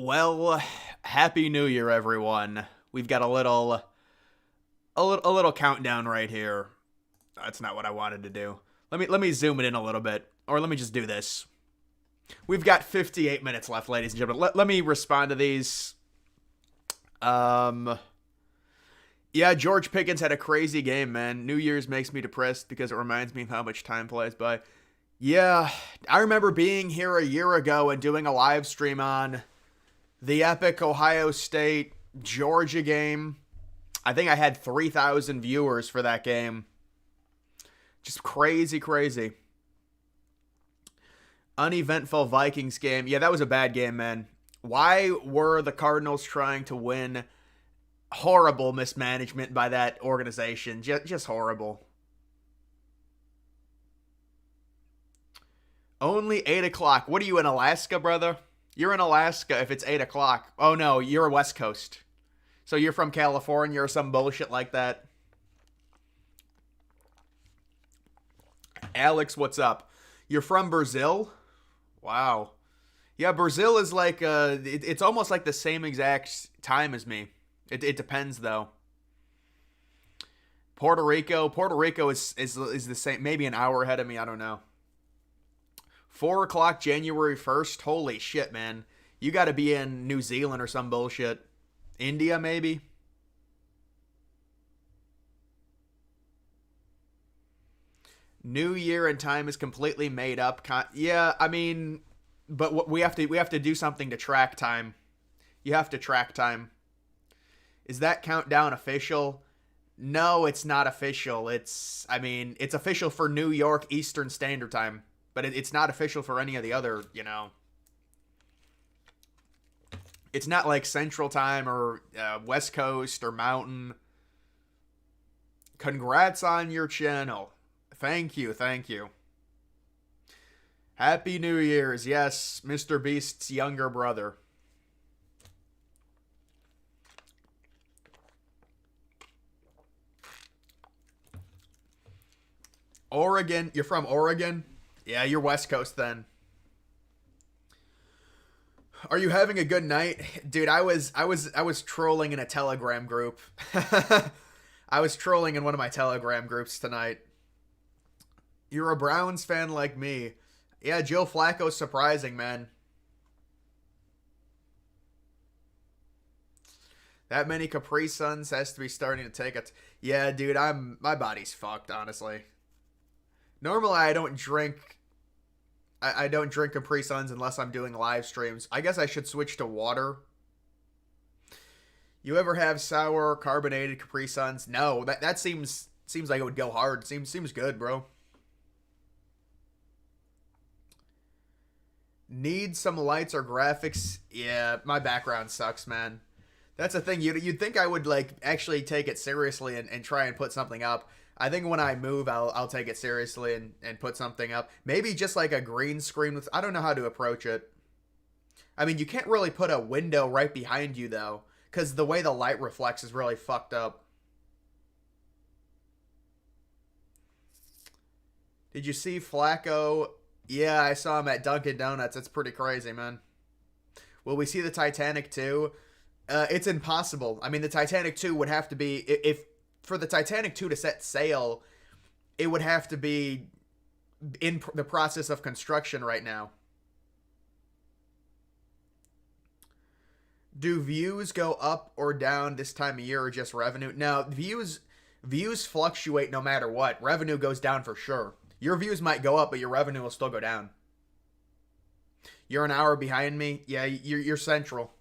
Well, happy New Year, everyone. We've got a little countdown right here. That's not what I wanted to do. Let me zoom it in a little bit, or let me just do this. We've got 58 minutes left, ladies and gentlemen. Let me respond to these. Um, yeah, George Pickens had a crazy game, man. New Year's makes me depressed because it reminds me of how much time flies by. Yeah, I remember being here a year ago and doing a live stream on the epic Ohio State Georgia game. I think I had 3,000 viewers for that game. Just crazy, crazy. Uneventful Vikings game. Yeah, that was a bad game, man. Why were the Cardinals trying to win? Horrible mismanagement by that organization. Just horrible. Only 8 o'clock. What are you in Alaska, brother? You're in Alaska if it's 8 o'clock. Oh no, you're a West Coast. So you're from California or some bullshit like that. Alex, what's up? You're from Brazil? Wow. Yeah, Brazil is like, it's almost like the same exact time as me. It depends though. Puerto Rico is the same, maybe an hour ahead of me. I don't know. 4 o'clock January 1st. Holy shit, man. You got to be in New Zealand or some bullshit. India, maybe? New Year and time is completely made up. Yeah, I mean, but we have to do something to track time. You have to track time. Is that countdown official? No, it's not official. It's official for New York Eastern Standard Time, but it's not official for any of the other. It's not like Central Time or West Coast or Mountain. Congrats on your channel. Thank you, thank you. Happy New Year's. Yes, Mr. Beast's younger brother. Oregon. You're from Oregon? Yeah, you're West Coast then. Are you having a good night? Dude, I was trolling in a Telegram group. I was trolling in one of my Telegram groups tonight. You're a Browns fan like me. Yeah, Joe Flacco's surprising, man. That many Capri Suns has to be starting to take it. Yeah, dude, my body's fucked, honestly. Normally I don't drink I don't drink Capri Suns unless I'm doing live streams. I guess I should switch to water. You ever have sour carbonated Capri Suns? No, that seems like it would go hard. Seems good, bro. Need some lights or graphics? Yeah, my background sucks, man. That's the thing. You'd think I would like actually take it seriously and try and put something up. I think when I move, I'll take it seriously and put something up. Maybe just like a green screen with. I don't know how to approach it. I mean, you can't really put a window right behind you though, because the way the light reflects is really fucked up. Did you see Flacco? Yeah, I saw him at Dunkin' Donuts. It's pretty crazy, man. Will we see the Titanic 2? It's impossible. I mean, the Titanic 2 would have to be if for the Titanic 2 to set sail, it would have to be in the process of construction right now. Do views go up or down this time of year or just revenue? No, views fluctuate no matter what. Revenue goes down for sure. Your views might go up, but your revenue will still go down. You're an hour behind me? Yeah, you're central.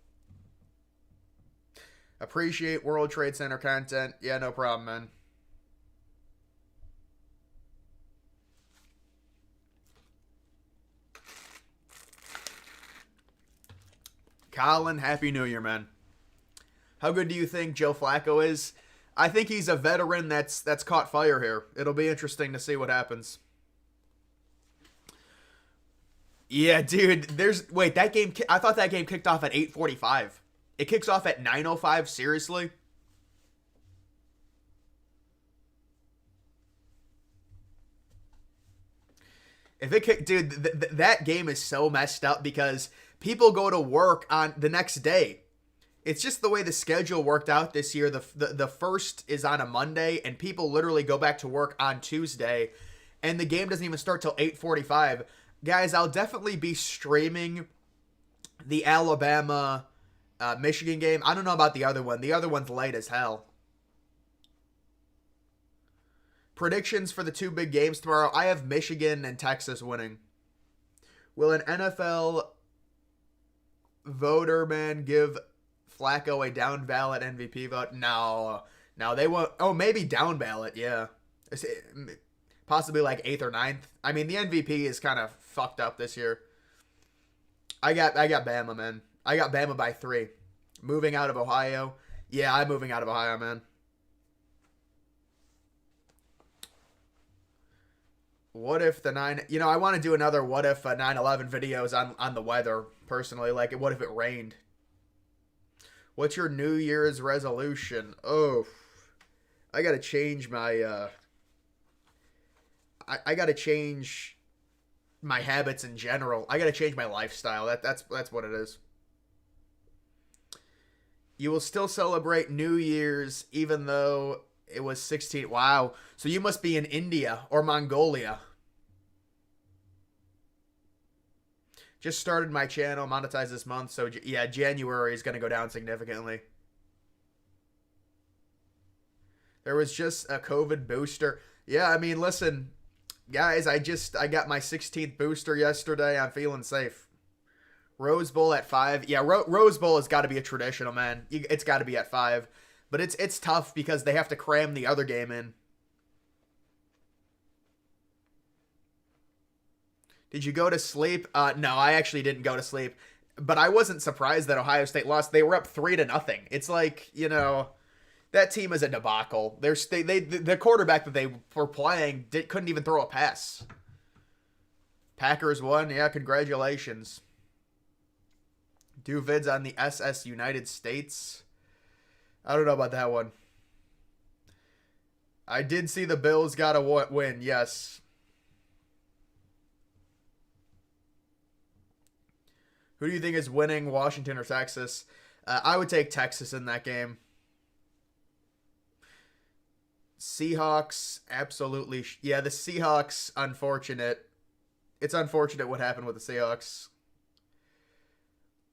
Appreciate World Trade Center content. Yeah, no problem, man. Colin, Happy New Year, man. How good do you think Joe Flacco is? I think he's a veteran that's caught fire here. It'll be interesting to see what happens. Yeah, dude. Wait, that game. I thought that game kicked off at 8:45. It kicks off at 9:05. Seriously? If it kick, dude, that game is so messed up because people go to work on the next day. It's just the way the schedule worked out this year. The first is on a Monday, and people literally go back to work on Tuesday, and the game doesn't even start till 8:45. Guys, I'll definitely be streaming the Alabama Michigan game. I don't know about the other one. The other one's late as hell. Predictions for the two big games tomorrow. I have Michigan and Texas winning. Will an NFL voter, man, give Flacco a down ballot MVP vote? No, they won't. Oh, maybe down ballot, yeah. Possibly like 8th or 9th. I mean, the MVP is kind of fucked up this year. I got Bama, man. I got Bama by 3. Moving out of Ohio. Yeah, I'm moving out of Ohio, man. What if the 9... You know, I want to do another what if 9/11 videos on the weather, personally. Like, what if it rained? What's your New Year's resolution? Oh, I got to change my... I got to change my habits in general. I got to change my lifestyle. That's what it is. You will still celebrate New Year's even though it was 16. Wow. So you must be in India or Mongolia. Just started my channel, monetized this month, so yeah, January is going to go down significantly. There was just a COVID booster. Yeah, I mean, listen, guys, I got my 16th booster yesterday. I'm feeling safe. Rose Bowl at 5. Yeah, Rose Bowl has got to be a traditional, man. It's got to be at 5. But it's tough because they have to cram the other game in. Did you go to sleep? No, I actually didn't go to sleep. But I wasn't surprised that Ohio State lost. They were up 3-0. It's like, you know, that team is a debacle. The quarterback that they were playing couldn't even throw a pass. Packers won. Yeah, congratulations. Do vids on the SS United States. I don't know about that one. I did see the Bills got to win. Yes. Who do you think is winning, Washington or Texas? I would take Texas in that game. Seahawks, absolutely. Yeah, the Seahawks, unfortunate. It's unfortunate what happened with the Seahawks.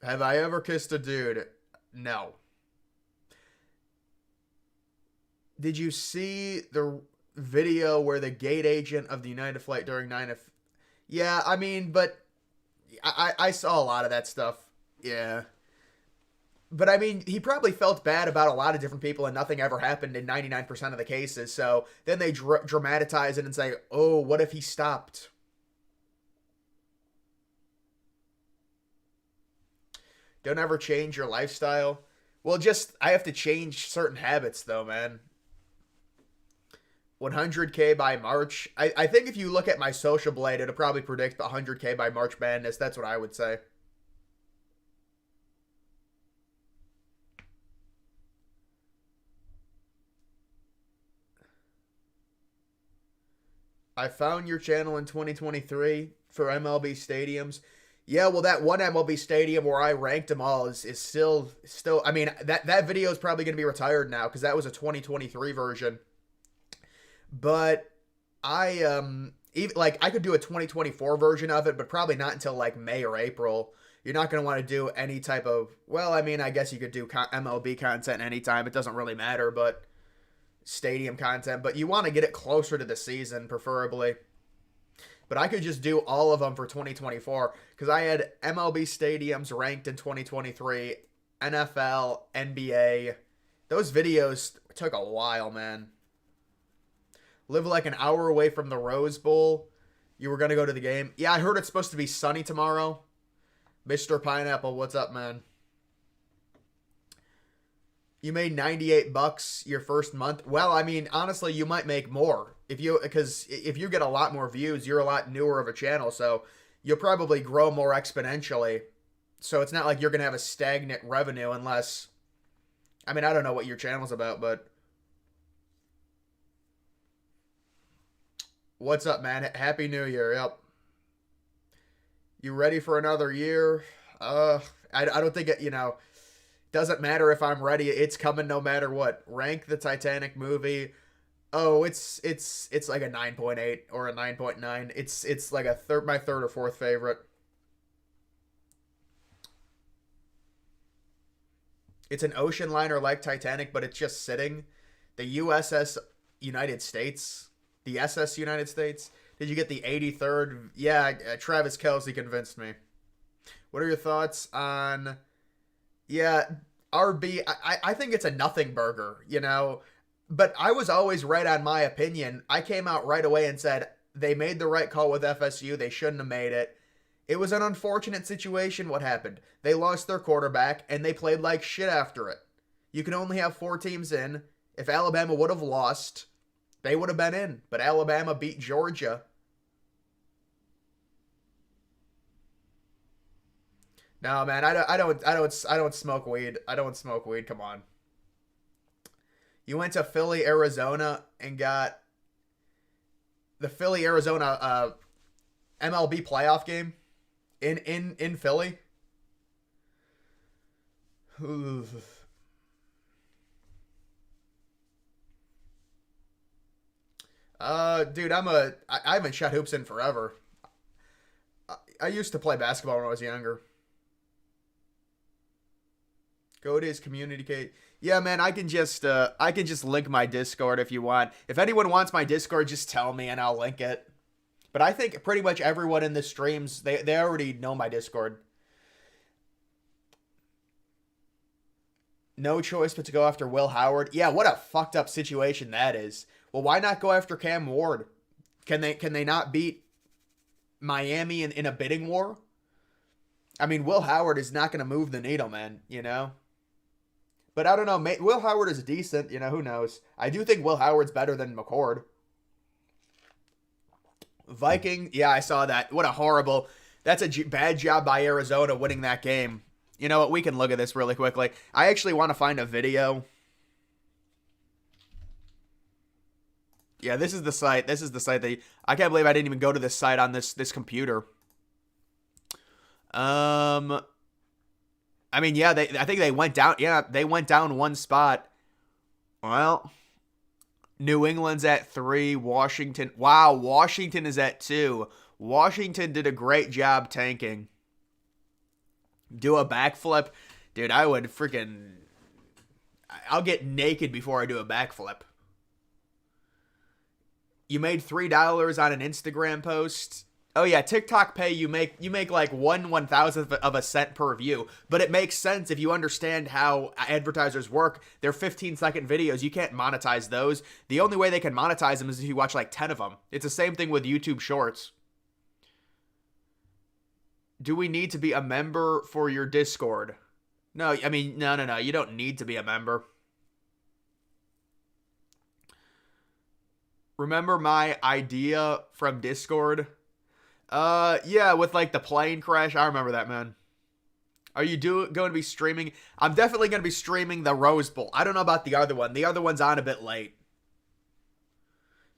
Have I ever kissed a dude? No. Did you see the video where the gate agent of the United flight during 9/11? Yeah, I mean, but I saw a lot of that stuff. Yeah. But, I mean, he probably felt bad about a lot of different people and nothing ever happened in 99% of the cases. So then they dramatize it and say, oh, what if he stopped? Don't ever change your lifestyle. Well, I have to change certain habits, though, man. 100K by March. I think if you look at my social blade, it'll probably predict 100K by March Madness. That's what I would say. I found your channel in 2023 for MLB stadiums. Yeah, well, that one MLB stadium where I ranked them all is still. I mean, that video is probably going to be retired now because that was a 2023 version. But I could do a 2024 version of it, but probably not until like May or April. You're not going to want to do any type of, well, I mean, I guess you could do MLB content anytime. It doesn't really matter, but stadium content. But you want to get it closer to the season, preferably. But I could just do all of them for 2024 because I had MLB stadiums ranked in 2023, NFL, NBA. Those videos took a while, man. Live like an hour away from the Rose Bowl. You were going to go to the game. Yeah, I heard it's supposed to be sunny tomorrow. Mr. Pineapple, what's up, man? You made $98 your first month. Well, I mean, honestly, you might make more. Because if you get a lot more views, you're a lot newer of a channel, so you'll probably grow more exponentially. So it's not like you're going to have a stagnant revenue unless... I mean, I don't know what your channel's about, but... What's up, man? Happy New Year. Yep. You ready for another year? I don't think it, doesn't matter if I'm ready. It's coming no matter what. Rank the Titanic movie. Oh, it's like a 9.8 or a 9.9. It's like my third or fourth favorite. It's an ocean liner like Titanic, but it's just sitting. The USS United States, the SS United States. Did you get the 83rd? Yeah, Travis Kelce convinced me. What are your thoughts on? Yeah, RB. I think it's a nothing burger, But I was always right on my opinion. I came out right away and said they made the right call with FSU. They shouldn't have made it. It was an unfortunate situation what happened. They lost their quarterback, and they played like shit after it. You can only have 4 teams in. If Alabama would have lost, they would have been in. But Alabama beat Georgia. No, man, I don't smoke weed. I don't smoke weed. Come on. You went to Philly, Arizona, and got the Philly, Arizona MLB playoff game in Philly. Dude, I haven't shot hoops in forever. I used to play basketball when I was younger. Go to his community cage. Yeah, man, I can just link my Discord if you want. If anyone wants my Discord, just tell me and I'll link it. But I think pretty much everyone in the streams, they already know my Discord. No choice but to go after Will Howard. Yeah, what a fucked up situation that is. Well, why not go after Cam Ward? Can they not beat Miami in a bidding war? I mean, Will Howard is not going to move the needle, man, But I don't know. Will Howard is decent. Who knows? I do think Will Howard's better than McCord. Viking. Yeah, I saw that. What a horrible. That's a bad job by Arizona winning that game. You know what? We can look at this really quickly. I actually want to find a video. Yeah, this is the site. This is the site that I can't believe I didn't even go to this site on this computer. I mean, yeah, I think they went down. Yeah, they went down one spot. Well, New England's at 3. Washington. Wow, Washington is at 2. Washington did a great job tanking. Do a backflip. Dude, I would freaking... I'll get naked before I do a backflip. You made $3 on an Instagram post. Oh yeah, TikTok pay you make like 1/1000th of a cent per view, but it makes sense if you understand how advertisers work. They're 15-second videos. You can't monetize those. The only way they can monetize them is if you watch like 10 of them. It's the same thing with YouTube Shorts. Do we need to be a member for your Discord? No, I mean, no. You don't need to be a member. Remember my idea from Discord? Yeah, with like the plane crash. I remember that, man. Are you going to be streaming? I'm definitely going to be streaming the Rose Bowl. I don't know about the other one. The other one's on a bit late.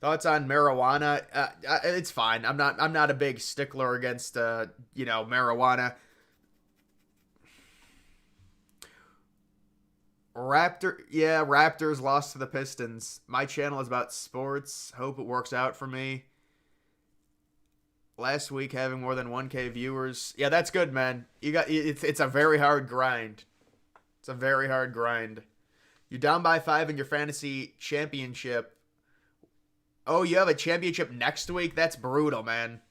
Thoughts on marijuana? It's fine. I'm not a big stickler against marijuana. Raptors lost to the Pistons. My channel is about sports. Hope it works out for me. Last week having more than 1K viewers. Yeah, that's good, man. It's a very hard grind. It's a very hard grind. You're down by 5 in your fantasy championship. Oh, you have a championship next week? That's brutal, man.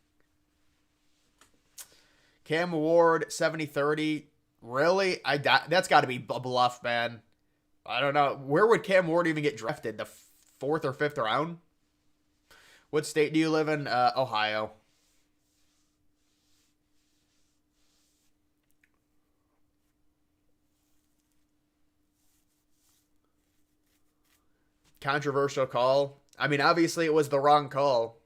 Cam Ward, 70-30. Really? That's got to be a bluff, man. I don't know. Where would Cam Ward even get drafted? The 4th or 5th round? What state do you live in? Ohio. Controversial call. I mean, obviously it was the wrong call.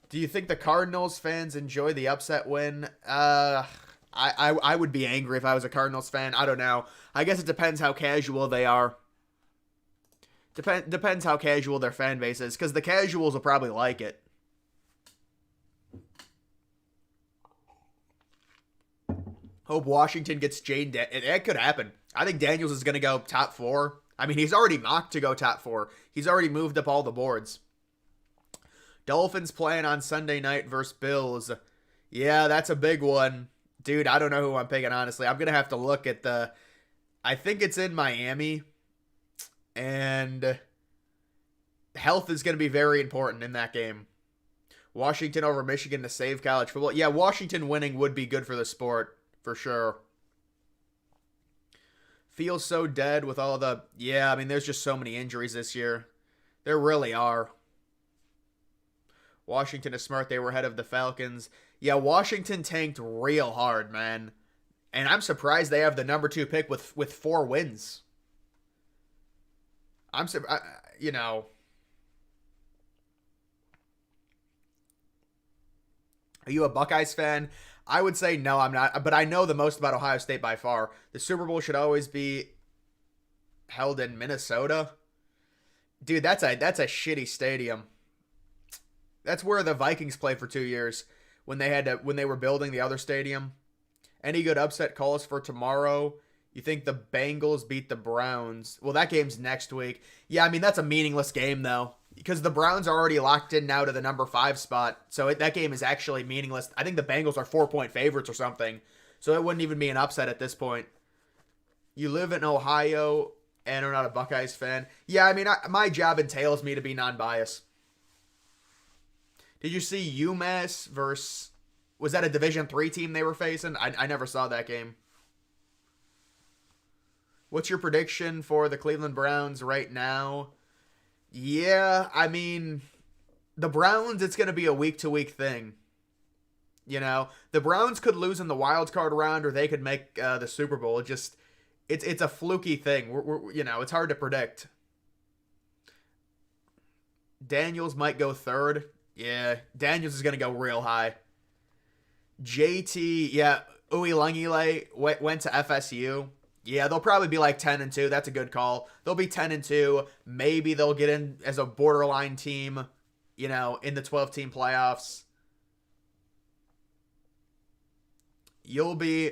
Do you think the Cardinals fans enjoy the upset win? I would be angry if I was a Cardinals fan. I don't know. I guess it depends how casual they are. Depends how casual their fan base is, because the casuals will probably like it. Hope Washington gets It could happen. I think Daniels is going to go top 4. I mean, he's already mocked to go top 4. He's already moved up all the boards. Dolphins playing on Sunday night versus Bills. Yeah, that's a big one. Dude, I don't know who I'm picking, honestly. I'm going to have to look at the... I think it's in Miami. And health is going to be very important in that game. Washington over Michigan to save college football. Yeah, Washington winning would be good for the sport, for sure. Feels so dead with all the... Yeah, I mean, there's just so many injuries this year. There really are. Washington is smart. They were ahead of the Falcons. Yeah, Washington tanked real hard, man. And I'm surprised they have the number 2 pick with 4 wins. You know... Are you a Buckeyes fan? I would say no, I'm not. But I know the most about Ohio State by far. The Super Bowl should always be held in Minnesota. Dude, that's a shitty stadium. That's where the Vikings played for 2 years when they were building the other stadium. Any good upset calls for tomorrow? You think the Bengals beat the Browns? Well, that game's next week. Yeah, I mean, that's a meaningless game, though. Because the Browns are already locked in now to the number 5 spot. So that game is actually meaningless. I think the Bengals are 4-point favorites or something. So it wouldn't even be an upset at this point. You live in Ohio and are not a Buckeyes fan. Yeah, I mean, my job entails me to be non-biased. Did you see UMass versus... Was that a Division III team they were facing? I never saw that game. What's your prediction for the Cleveland Browns right now? Yeah, I mean, the Browns, it's going to be a week-to-week thing. You know, the Browns could lose in the wild card round or they could make the Super Bowl. It's a fluky thing. It's hard to predict. Daniels might go 3rd. Yeah, Daniels is going to go real high. JT, yeah, Uiagalelei went to FSU. Yeah, they'll probably be like 10-2. That's a good call. They'll be 10-2. Maybe they'll get in as a borderline team, in the 12-team playoffs. You'll be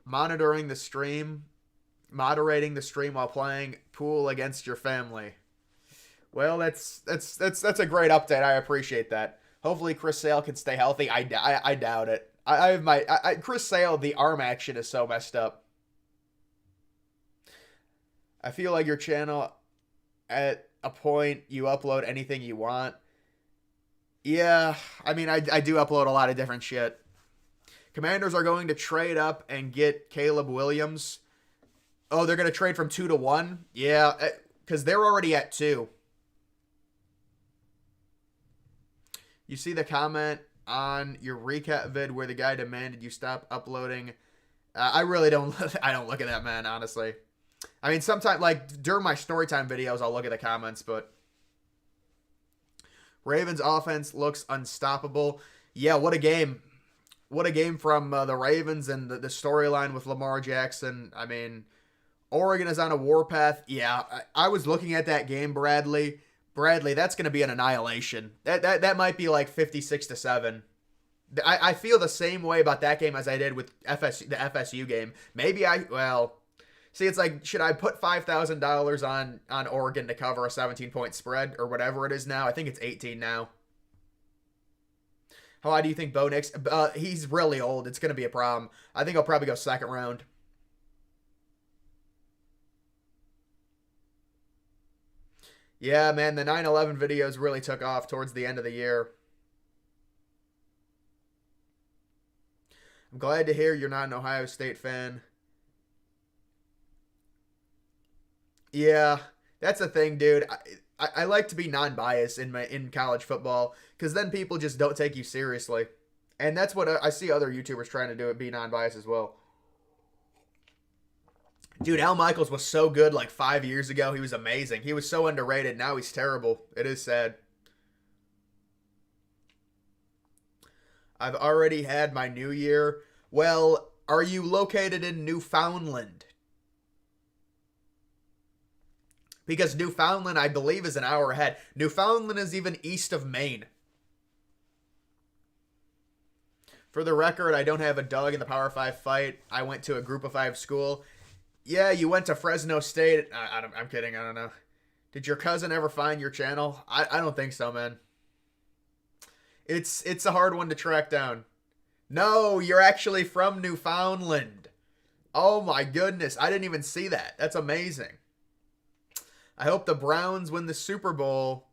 moderating the stream while playing pool against your family. Well, that's a great update. I appreciate that. Hopefully Chris Sale can stay healthy. I doubt it. Chris Sale, the arm action is so messed up. I feel like your channel, at a point, you upload anything you want. Yeah, I mean, I do upload a lot of different shit. Commanders are going to trade up and get Caleb Williams. Oh, they're going to trade from 2 to 1? Yeah, because they're already at 2. You see the comment on your recap vid where the guy demanded you stop uploading. I really don't. I don't look at that, man, honestly. I mean, sometimes, like, during my storytime videos, I'll look at the comments, but... Ravens offense looks unstoppable. Yeah, what a game. What a game from the Ravens and the storyline with Lamar Jackson. I mean, Oregon is on a warpath. Yeah, I was looking at that game, Bradley. Bradley, that's going to be an annihilation. That might be like 56-7. I feel the same way about that game as I did with the FSU game. See, it's like, should I put $5,000 on Oregon to cover a 17-point spread or whatever it is now? I think it's 18 now. How high do you think Bo Nix? He's really old. It's going to be a problem. I think I'll probably go 2nd round. Yeah, man, the 9/11 videos really took off towards the end of the year. I'm glad to hear you're not an Ohio State fan. Yeah, that's the thing, dude. I like to be non-biased in college football because then people just don't take you seriously. And that's what I see other YouTubers trying to do, be non-biased as well. Dude, Al Michaels was so good like 5 years ago. He was amazing. He was so underrated. Now he's terrible. It is sad. I've already had my New Year. Well, are you located in Newfoundland? Because Newfoundland, I believe, is an hour ahead. Newfoundland is even east of Maine. For the record, I don't have a dog in the Power 5 fight. I went to a group of 5 school. Yeah, you went to Fresno State. I'm kidding. I don't know. Did your cousin ever find your channel? I don't think so, man. It's a hard one to track down. No, you're actually from Newfoundland. Oh my goodness. I didn't even see that. That's amazing. I hope the Browns win the Super Bowl.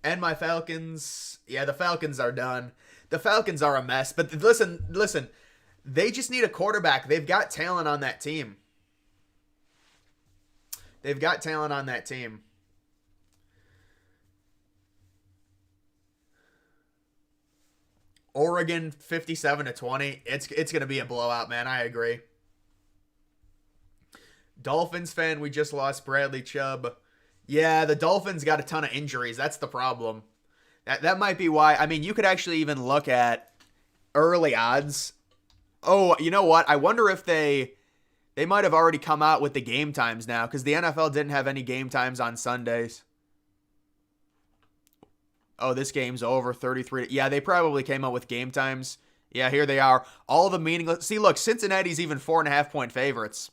And my Falcons. Yeah, the Falcons are done. The Falcons are a mess. But listen. They just need a quarterback. They've got talent on that team. They've got talent on that team. Oregon 57-20. It's going to be a blowout, man. I agree. Dolphins fan, we just lost Bradley Chubb. Yeah, the Dolphins got a ton of injuries. That's the problem. That might be why. I mean, you could actually even look at early odds. Oh, you know what? I wonder if they might have already come out with the game times now, because the NFL didn't have any game times on Sundays. Oh, this game's over, 33. Yeah, they probably came out with game times. Yeah, here they are. All the meaningless. See, look, Cincinnati's even 4.5-point favorites.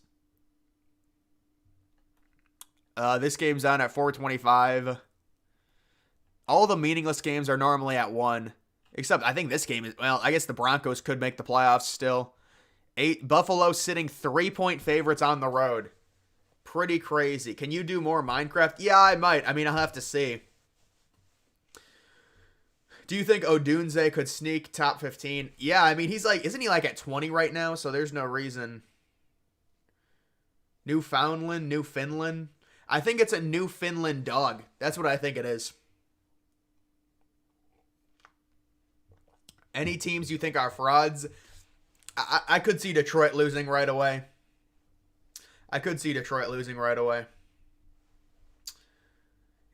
This game's on at 4:25. All the meaningless games are normally at 1. Except, I think this game is, well, I guess the Broncos could make the playoffs still. Buffalo sitting 3-point favorites on the road. Pretty crazy. Can you do more Minecraft? Yeah, I might. I mean, I'll have to see. Do you think Odunze could sneak top 15? Yeah, I mean, isn't he like at 20 right now? So there's no reason. Newfoundland. I think it's a Newfoundland dog. That's what I think it is. Any teams you think are frauds? I could see Detroit losing right away.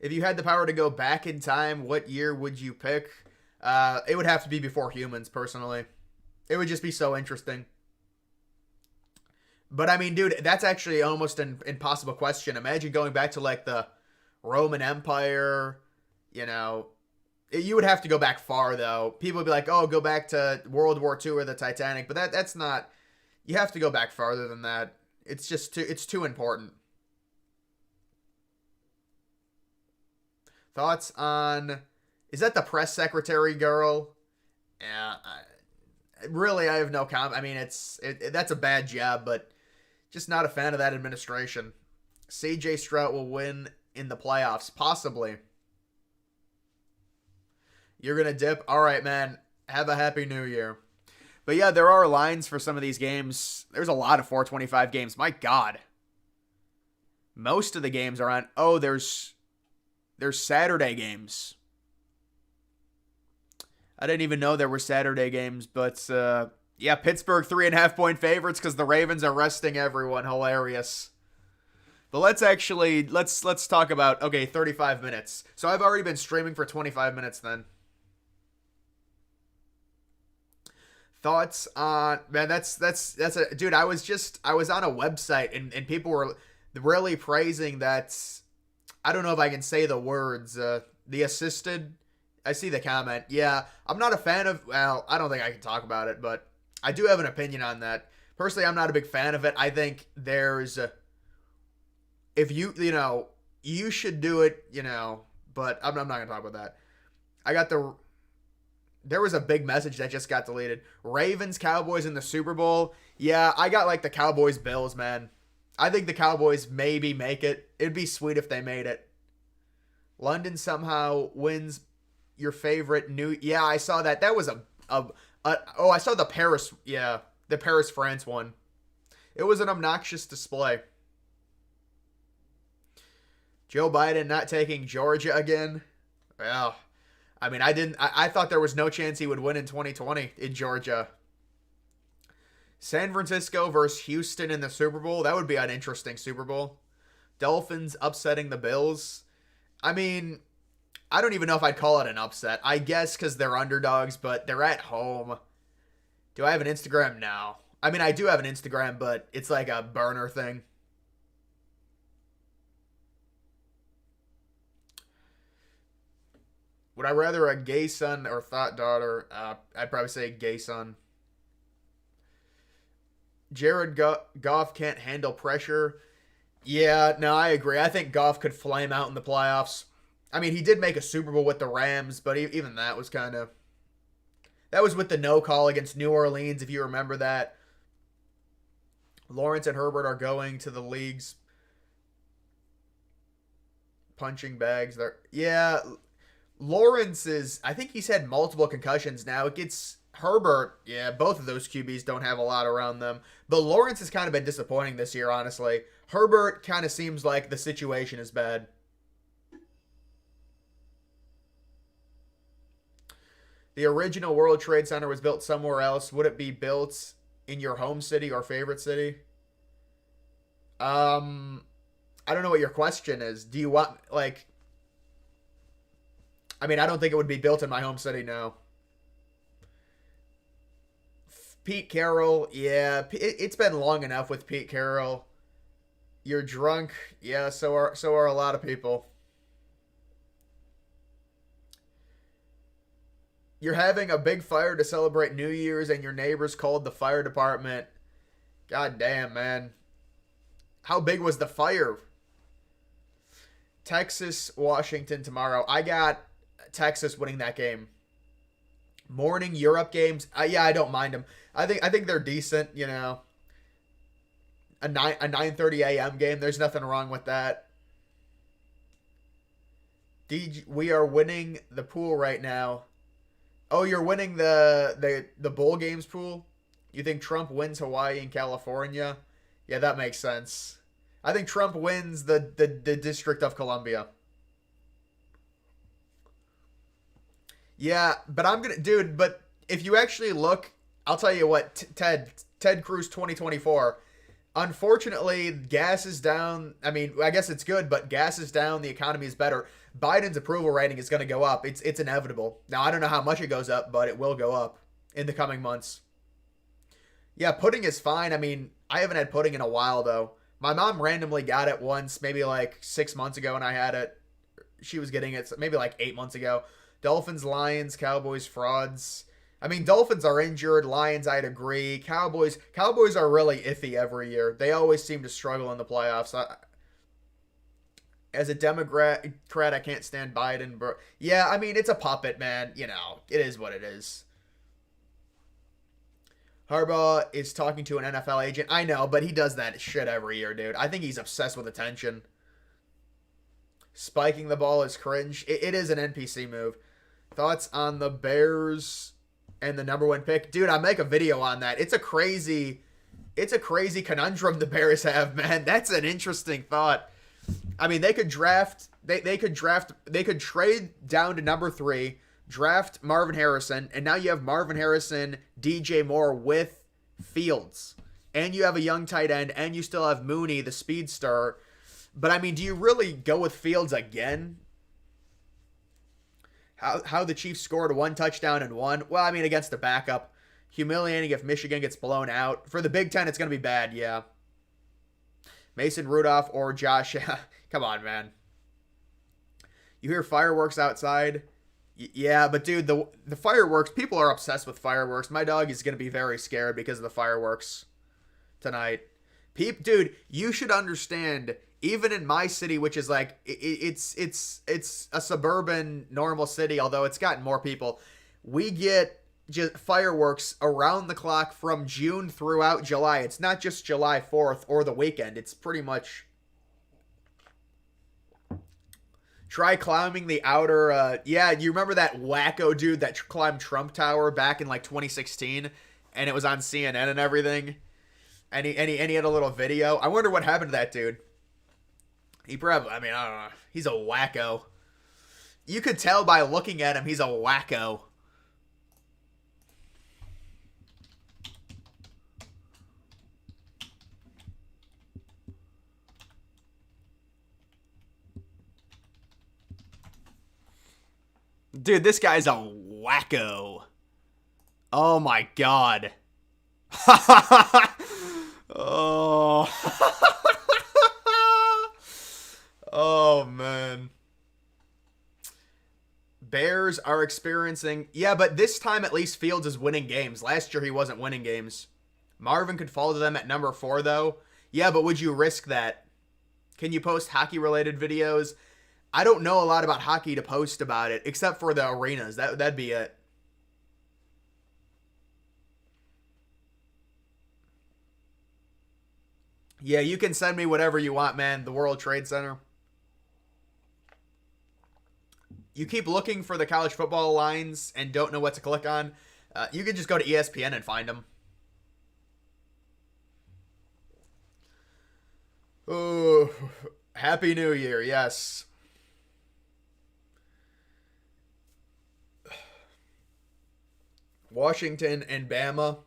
If you had the power to go back in time, what year would you pick? It would have to be before humans, personally. It would just be so interesting. But I mean, dude, that's actually almost an impossible question. Imagine going back to like the Roman Empire, you know. You would have to go back far, though. People would be like, oh, go back to World War II or the Titanic. But that's not... You have to go back farther than that. It's just it's too important. Thoughts on... Is that the press secretary girl? Yeah. Really, I have no comment. I mean, that's a bad job, but just not a fan of that administration. CJ Stroud will win in the playoffs. Possibly. You're going to dip? All right, man. Have a happy new year. But yeah, there are lines for some of these games. There's a lot of 425 games. My God. Most of the games are on... Oh, there's Saturday games. I didn't even know there were Saturday games. But, yeah, Pittsburgh 3.5-point favorites because the Ravens are resting everyone. Hilarious. But let's talk about... Okay, 35 minutes. So I've already been streaming for 25 minutes then. Thoughts on, man, that's a, dude, I was on a website and people were really praising that. I don't know if I can say the words, the assisted. I see the comment. Yeah, I'm not a fan of, well, I don't think I can talk about it, but I do have an opinion on that. Personally, I'm not a big fan of it. I think if you should do it, but I'm not going to talk about that. There was a big message that just got deleted. Ravens, Cowboys in the Super Bowl. Yeah, I got like the Cowboys, Bills, man. I think the Cowboys maybe make it. It'd be sweet if they made it. London somehow wins your favorite new... Yeah, I saw that. That was I saw the Paris... Yeah, the Paris, France one. It was an obnoxious display. Joe Biden not taking Georgia again. Well... I mean, I thought there was no chance he would win in 2020 in Georgia. San Francisco versus Houston in the Super Bowl. That would be an interesting Super Bowl. Dolphins upsetting the Bills. I mean, I don't even know if I'd call it an upset. I guess because they're underdogs, but they're at home. Do I have an Instagram? No. I mean, I do have an Instagram, but it's like a burner thing. Would I rather a gay son or thought daughter? I'd probably say gay son. Jared Goff can't handle pressure. Yeah, no, I agree. I think Goff could flame out in the playoffs. I mean, he did make a Super Bowl with the Rams, but even that was kind of... That was with the no call against New Orleans, if you remember that. Lawrence and Herbert are going to the league's punching bags. Yeah, Lawrence is... I think he's had multiple concussions now. It gets... Herbert, yeah, both of those QBs don't have a lot around them. But Lawrence has kind of been disappointing this year, honestly. Herbert kind of seems like the situation is bad. The original World Trade Center was built somewhere else. Would it be built in your home city or favorite city? I don't know what your question is. Do you want, like... I mean, I don't think it would be built in my home city, no. Pete Carroll, yeah, it's been long enough with Pete Carroll. You're drunk, yeah. So are a lot of people. You're having a big fire to celebrate New Year's, and your neighbors called the fire department. God damn, man. How big was the fire? Texas, Washington tomorrow. I got Texas winning that game. Morning Europe games, yeah, I don't mind them. I think they're decent, you know. A 9:30 a.m. game, there's nothing wrong with that. We are winning the pool right now. Oh, you're winning the bowl games pool? You think Trump wins Hawaii and California? Yeah, that makes sense. I think Trump wins the District of Columbia. Yeah, but but if you actually look, I'll tell you what, Ted Cruz 2024, unfortunately, gas is down. I mean, I guess it's good, but gas is down, the economy is better. Biden's approval rating is going to go up. It's inevitable. Now, I don't know how much it goes up, but it will go up in the coming months. Yeah, pudding is fine. I mean, I haven't had pudding in a while, though. My mom randomly got it once, maybe like 6 months ago, and I had it. She was getting it maybe like 8 months ago. Dolphins, Lions, Cowboys, frauds. I mean, Dolphins are injured. Lions, I'd agree. Cowboys are really iffy every year. They always seem to struggle in the playoffs. As a Democrat, I can't stand Biden. But yeah, I mean, it's a puppet, man. You know, it is what it is. Harbaugh is talking to an NFL agent. I know, but he does that shit every year, dude. I think he's obsessed with attention. Spiking the ball is cringe. It is an NPC move. Thoughts on the Bears and the #1 pick? Dude, I make a video on that. It's a crazy conundrum the Bears have, man. That's an interesting thought. I mean, they could trade down to #3, draft Marvin Harrison, and now you have Marvin Harrison, DJ Moore with Fields. And you have a young tight end, and you still have Mooney, the speedster. But, I mean, do you really go with Fields again? How the Chiefs scored 1 touchdown and 1? Well, I mean, against the backup. Humiliating if Michigan gets blown out. For the Big Ten, it's going to be bad, yeah. Mason Rudolph or Josh. Come on, man. You hear fireworks outside? Yeah, but dude, the fireworks, people are obsessed with fireworks. My dog is going to be very scared because of the fireworks tonight. Dude, you should understand, even in my city, which is like, it's a suburban normal city, although it's gotten more people, we get just fireworks around the clock from June throughout July. It's not just July 4th or the weekend. It's pretty much... Try climbing the outer... yeah, you remember that wacko dude that climbed Trump Tower back in like 2016? And it was on CNN and everything? And he had a little video. I wonder what happened to that dude. He probably... I mean, I don't know. He's a wacko. You could tell by looking at him, he's a wacko. Dude, this guy's a wacko. Oh my god. Oh. Oh man. Bears are experiencing. Yeah, but this time at least Fields is winning games. Last year he wasn't winning games. Marvin could fall to them at number 4 though. Yeah, but would you risk that? Can you post hockey related videos? I don't know a lot about hockey to post about it except for the arenas. That'd be it. Yeah, you can send me whatever you want, man. The World Trade Center. You keep looking for the college football lines and don't know what to click on. You can just go to ESPN and find them. Oh, Happy New Year, yes. Washington and Bama.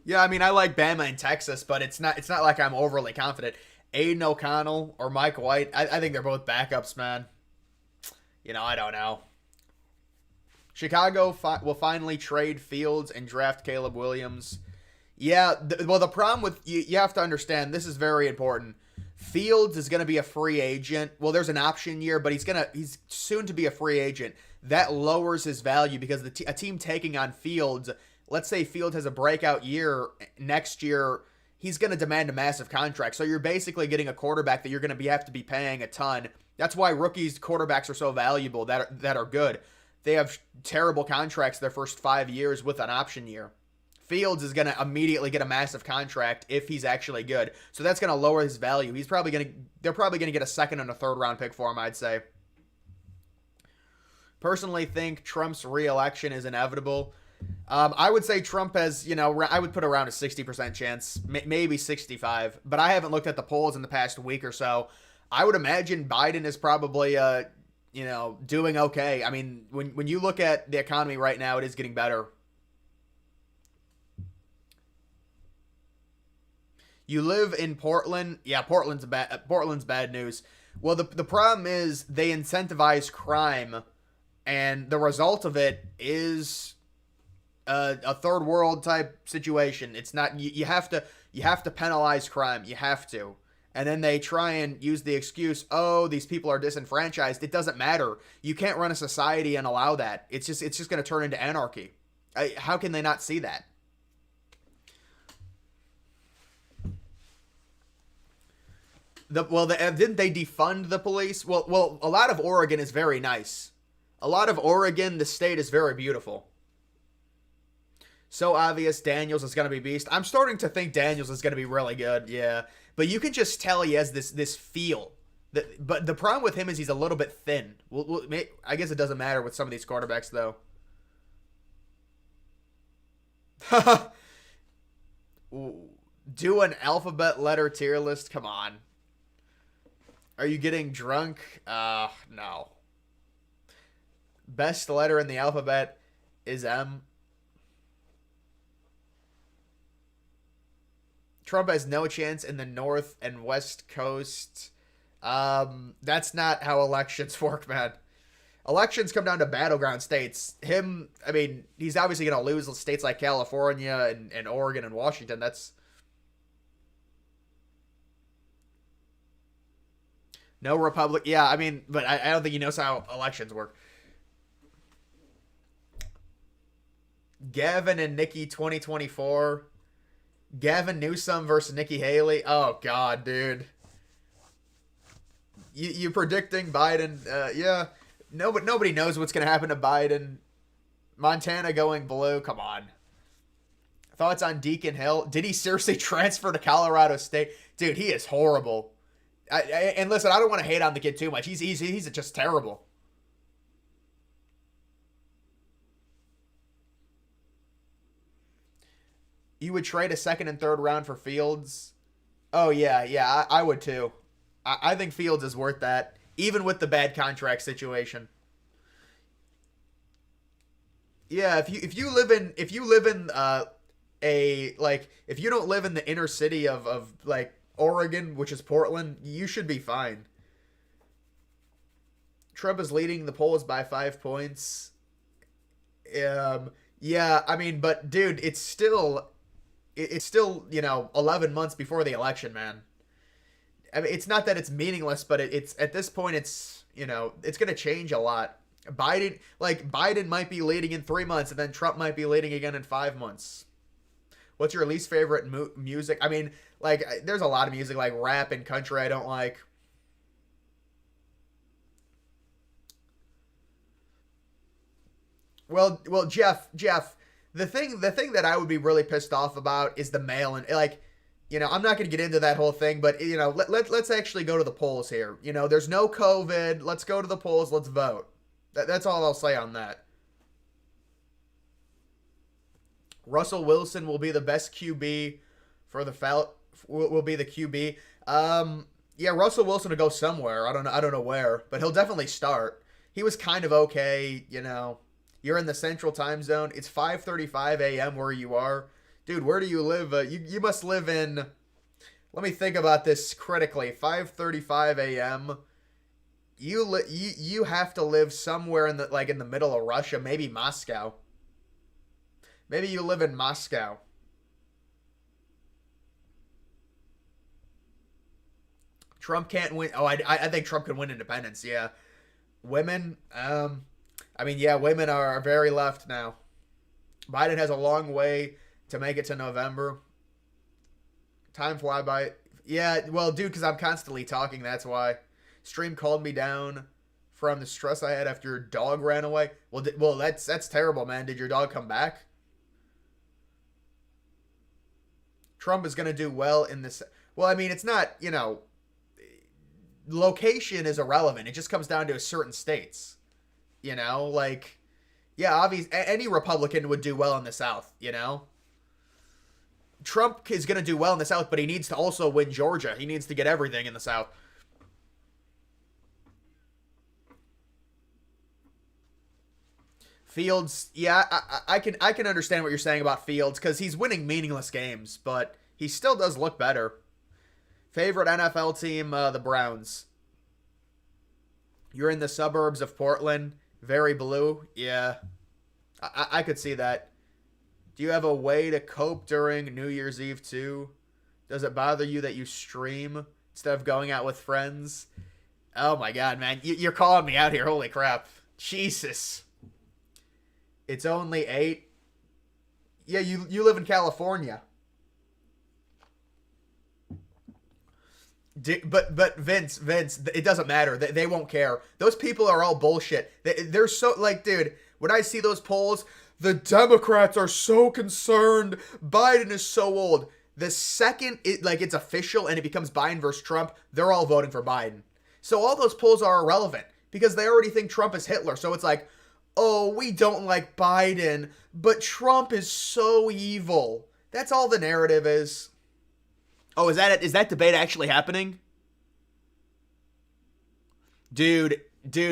Yeah, I mean I like Bama and Texas, but it's not like I'm overly confident. Aiden O'Connell or Mike White, I think they're both backups, man. I don't know. Chicago will finally trade Fields and draft Caleb Williams. Yeah, well, the problem with you have to understand, this is very important. Fields is going to be a free agent. Well, there's an option year, but he's soon to be a free agent. That lowers his value because a team taking on Fields, let's say Fields has a breakout year next year, he's going to demand a massive contract. So you're basically getting a quarterback that you're going to have to be paying a ton. That's why rookies quarterbacks are so valuable that are good. They have terrible contracts their first 5 years with an option year. Fields is going to immediately get a massive contract if he's actually good. So that's going to lower his value. They're probably going to get a second and a third round pick for him, I'd say. Personally think Trump's re-election is inevitable. I would say Trump has, I would put around a 60% chance, maybe 65, but I haven't looked at the polls in the past week or so. I would imagine Biden is probably, doing okay. I mean, when you look at the economy right now, it is getting better. You live in Portland. Yeah, Portland's bad news. Well, the problem is they incentivize crime, and the result of it is a third world type situation. It's not you have to penalize crime. You have to. And then they try and use the excuse, oh, these people are disenfranchised. It doesn't matter. You can't run a society and allow that. It's just going to turn into anarchy. How can they not see that? Didn't they defund the police? Well, a lot of Oregon is very nice. A lot of Oregon, the state is very beautiful. So obvious Daniels is going to be beast. I'm starting to think Daniels is going to be really good, yeah. But you can just tell he has this feel. But the problem with him is he's a little bit thin. I guess it doesn't matter with some of these quarterbacks, though. Do an alphabet letter tier list? Come on. Are you getting drunk? No. Best letter in the alphabet is M. Trump has no chance in the North and West Coast. That's not how elections work, man. Elections come down to battleground states. He's obviously going to lose states like California and Oregon and Washington. That's no Republic. Yeah, but I don't think he knows how elections work. Gavin and Nikki 2024. Gavin Newsom versus Nikki Haley. Oh, God, dude. You predicting Biden? Yeah. No, but nobody knows what's going to happen to Biden. Montana going blue. Come on. Thoughts on Deacon Hill? Did he seriously transfer to Colorado State? Dude, he is horrible. And listen, I don't want to hate on the kid too much. He's just terrible. You would trade a second and third round for Fields? Oh, yeah, I would too. I think Fields is worth that, even with the bad contract situation. Yeah, if you live in if you don't live in the inner city of like Oregon, which is Portland, you should be fine. Trump is leading the polls by 5 points. Yeah, but dude, it's still 11 months before the election, man. It's not that it's meaningless, but it's at this point it's going to change a lot. Biden might be leading in 3 months, and then Trump might be leading again in 5 months. What's your least favorite music? I mean, like, there's a lot of music, like rap and country I don't like. Well, Jeff, the thing that I would be really pissed off about is the mail and like, I'm not going to get into that whole thing, but let's actually go to the polls here. There's no COVID. Let's go to the polls. Let's vote. That's all I'll say on that. Russell Wilson will be the best QB for the will be the QB. Yeah, Russell Wilson will go somewhere. I don't know where, but he'll definitely start. He was kind of okay. You're in the Central Time Zone. It's 5:35 a.m. where you are. Dude, where do you live? You must live in... Let me think about this critically. 5:35 a.m. You have to live somewhere in the middle of Russia, maybe Moscow. Maybe you live in Moscow. Trump can't win. Oh, I think Trump can win independence. Yeah, women. I mean, yeah, women are very left now. Biden has a long way to make it to November. Time fly by. Yeah, well, dude, because I'm constantly talking. That's why. Stream called me down from the stress I had after your dog ran away. Well, that's terrible, man. Did your dog come back? Trump is going to do well in this. Well, I mean, it's not, location is irrelevant. It just comes down to certain states. Yeah, obviously, any Republican would do well in the South, Trump is going to do well in the South, but he needs to also win Georgia. He needs to get everything in the South. Fields, yeah, I can understand what you're saying about Fields because he's winning meaningless games, but he still does look better. Favorite NFL team, the Browns. You're in the suburbs of Portland. Very blue. Yeah. I could see that. Do you have a way to cope during New Year's Eve too? Does it bother you that you stream instead of going out with friends? Oh my god, man. You're calling me out here. Holy crap. Jesus. It's only 8. Yeah, you live in California. But Vince, it doesn't matter. They won't care. Those people are all bullshit. They're so dude. When I see those polls, the Democrats are so concerned. Biden is so old. The second it's official and it becomes Biden versus Trump, they're all voting for Biden. So all those polls are irrelevant because they already think Trump is Hitler. So it's like, oh, we don't like Biden, but Trump is so evil. That's all the narrative is. Oh, is that it? Is that debate actually happening? Dude,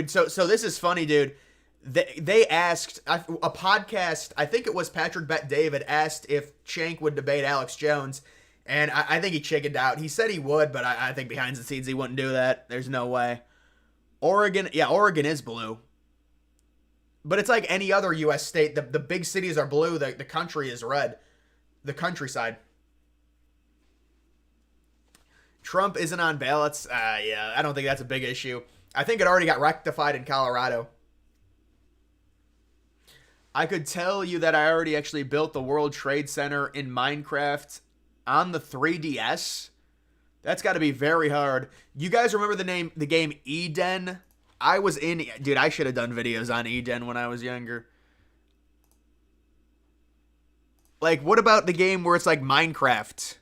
so this is funny, dude. They asked a podcast, I think it was Patrick Bet David, asked if Cenk would debate Alex Jones, and I think he chickened out. He said he would, but I think behind the scenes he wouldn't do that. There's no way. Oregon is blue. But it's like any other U.S. state. The big cities are blue. The country is red. The countryside. Trump isn't on ballots. Yeah, I don't think that's a big issue. I think it already got rectified in Colorado. I could tell you that I already actually built the World Trade Center in Minecraft on the 3DS. That's got to be very hard. You guys remember the game Eden? I was in... Dude, I should have done videos on Eden when I was younger. Like, what about the game where it's like Minecraft?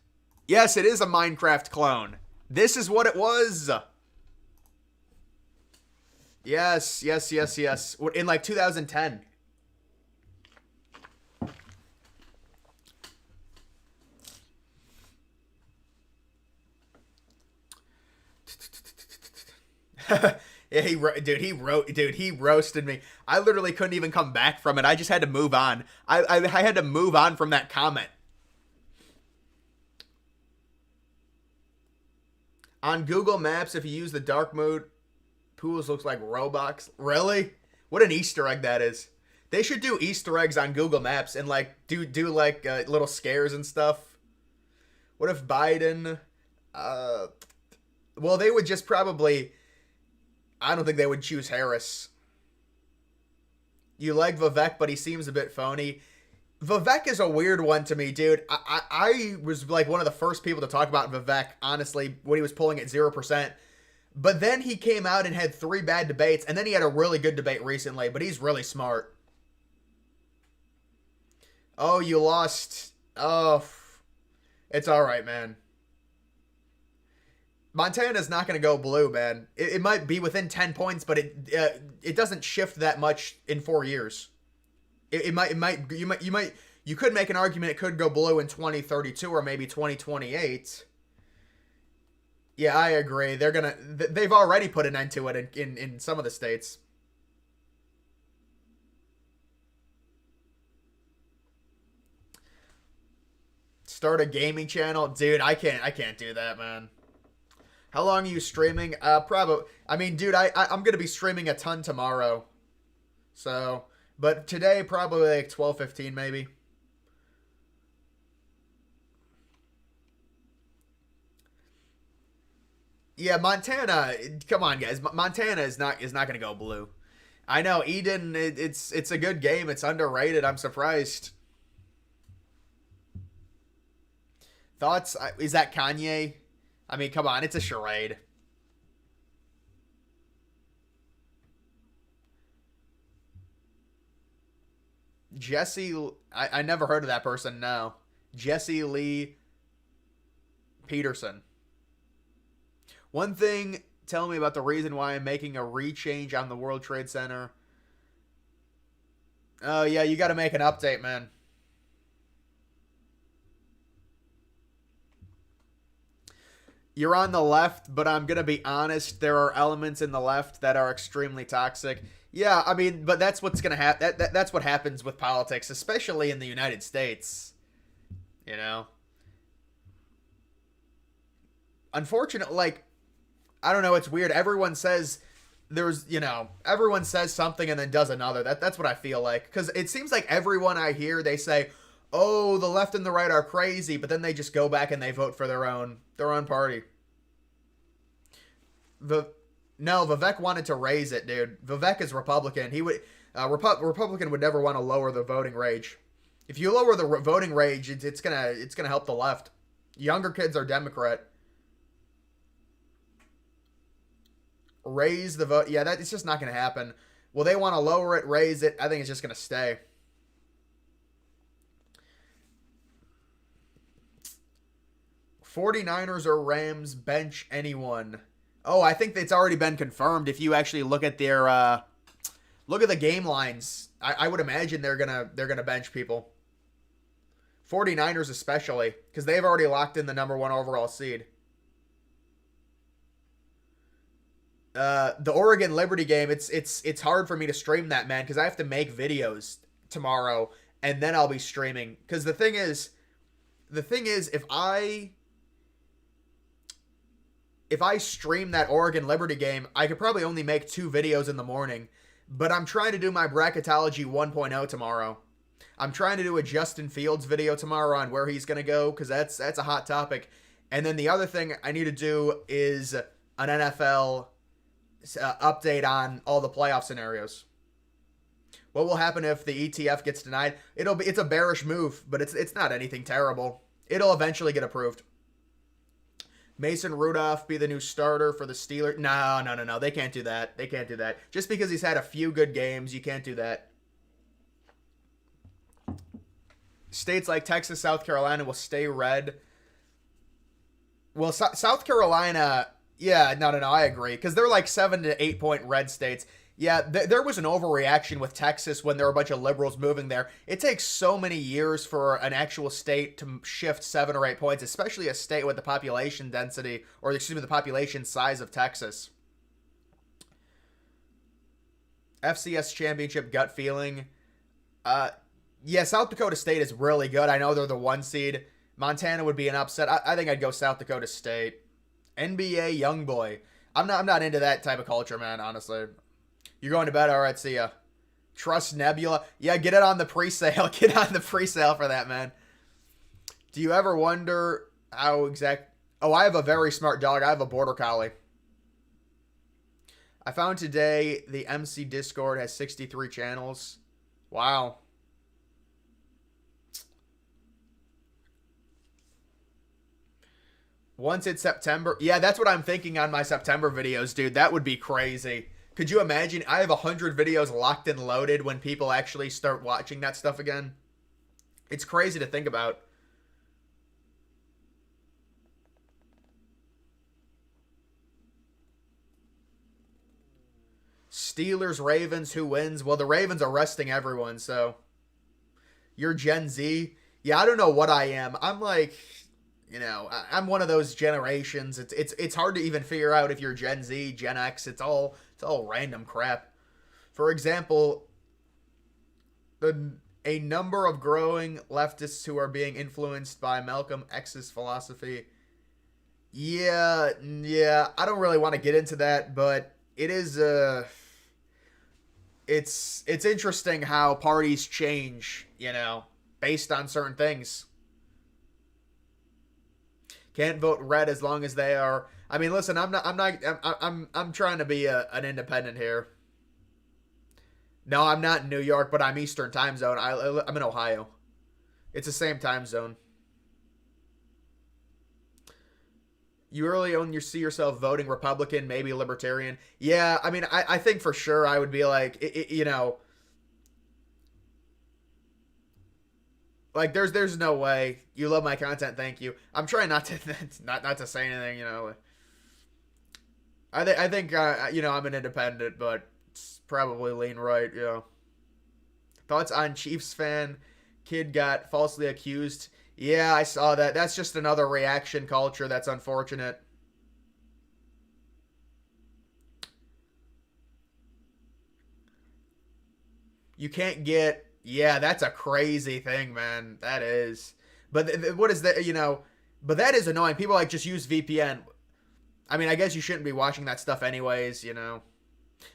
Yes, it is a Minecraft clone. This is what it was. Yes. In like 2010. Yeah, he roasted me. I literally couldn't even come back from it. I just had to move on. I had to move on from that comment. On Google Maps, if you use the dark mode, pools looks like Roblox. Really? What an Easter egg that is. They should do Easter eggs on Google Maps and like do little scares and stuff. What if Biden? Well, they would just probably. I don't think they would choose Harris. You like Vivek, but he seems a bit phony. Vivek is a weird one to me, dude. I was like one of the first people to talk about Vivek, honestly, when he was pulling at 0%. But then he came out and had 3 bad debates, and then he had a really good debate recently, but he's really smart. Oh, you lost. Oh, it's all right, man. Montana's not going to go blue, man. It might be within 10 points, but it doesn't shift that much in 4 years. You could make an argument it could go blue in 2032 or maybe 2028. Yeah, I agree. They've already put an end to it in some of the states. Start a gaming channel, dude. I can't do that, man. How long are you streaming? Probably. I mean, dude, I'm gonna be streaming a ton tomorrow. So, but today probably like 12:15 maybe. Yeah, Montana. Come on, guys. Montana is not gonna go blue. I know Eden. It's a good game. It's underrated. I'm surprised. Thoughts? Is that Kanye? I mean, come on, it's a charade. Jesse, I never heard of that person, no. Jesse Lee Peterson. One thing, tell me about the reason why I'm making a rechange on the World Trade Center. Oh, yeah, you got to make an update, man. You're on the left, but I'm going to be honest, there are elements in the left that are extremely toxic. Yeah, I mean, but that's what's going to happen. That's what happens with politics, especially in the United States. You know? Unfortunately, like, I don't know, it's weird. Everyone says everyone says something and then does another. That's what I feel like. Because it seems like everyone I hear, they say, oh, the left and the right are crazy, but then they just go back and they vote for their own party. No, Vivek wanted to raise it, dude. Vivek is Republican. He would Republican would never want to lower the voting range. If you lower the voting range, it's gonna help the left. Younger kids are Democrat. Raise the vote. Yeah, it's just not gonna happen. Well, they want to lower it, raise it. I think it's just gonna stay. 49ers or Rams bench anyone? Oh, I think it's already been confirmed. If you actually look at their look at the game lines, I would imagine they're gonna bench people. 49ers especially, because they've already locked in the #1 overall seed. The Oregon Liberty game, it's hard for me to stream that, man, because I have to make videos tomorrow and then I'll be streaming. Because the thing is, if I stream that Oregon Liberty game, I could probably only make 2 videos in the morning. But I'm trying to do my bracketology 1.0 tomorrow. I'm trying to do a Justin Fields video tomorrow on where he's going to go, because that's a hot topic. And then the other thing I need to do is an NFL update on all the playoff scenarios. What will happen if the ETF gets denied? It's a bearish move, but it's not anything terrible. It'll eventually get approved. Mason Rudolph be the new starter for the Steelers? No. They can't do that. They can't do that. Just because he's had a few good games, you can't do that. States like Texas, South Carolina will stay red. Well, South Carolina, yeah, no, I agree. Because they're like 7 to 8 point red states. Yeah, there was an overreaction with Texas when there were a bunch of liberals moving there. It takes so many years for an actual state to shift 7 or 8 points, especially a state with the population density, or excuse me, the population size of Texas. FCS championship gut feeling. Yeah, South Dakota State is really good. I know they're the 1 seed. Montana would be an upset. I think I'd go South Dakota State. NBA Youngboy. I'm not into that type of culture, man, honestly. You're going to bed? All right, see ya. Trust Nebula. Yeah, get it on the pre-sale. Get on the pre-sale for that, man. Do you ever wonder how exact... Oh, I have a very smart dog. I have a Border Collie. I found today the MC Discord has 63 channels. Wow. Once it's September. Yeah, that's what I'm thinking on my September videos, dude. That would be crazy. Could you imagine? I have 100 videos locked and loaded when people actually start watching that stuff again. It's crazy to think about. Steelers, Ravens, who wins? Well, the Ravens are resting everyone, so you're Gen Z. Yeah, I don't know what I am. I'm like, I'm one of those generations. It's hard to even figure out if you're Gen Z, Gen X. It's all random crap. For example, a number of growing leftists who are being influenced by Malcolm X's philosophy. Yeah, I don't really want to get into that, but it is it's interesting how parties change, based on certain things. Can't vote red as long as they are. I mean, listen, I'm trying to be an independent here. No, I'm not in New York, but I'm Eastern time zone. I'm in Ohio. It's the same time zone. You really only see yourself voting Republican, maybe Libertarian. Yeah, I mean, I think for sure I would be like, like there's no way. You love my content, thank you. I'm trying not to not to say anything. I think I'm an independent, but it's probably lean right. Thoughts on Chiefs fan? Kid got falsely accused. Yeah, I saw that. That's just another reaction culture. That's unfortunate. You can't get. Yeah, that's a crazy thing, man. That is. But what is that? But that is annoying. People like just use VPN. I mean, I guess you shouldn't be watching that stuff anyways.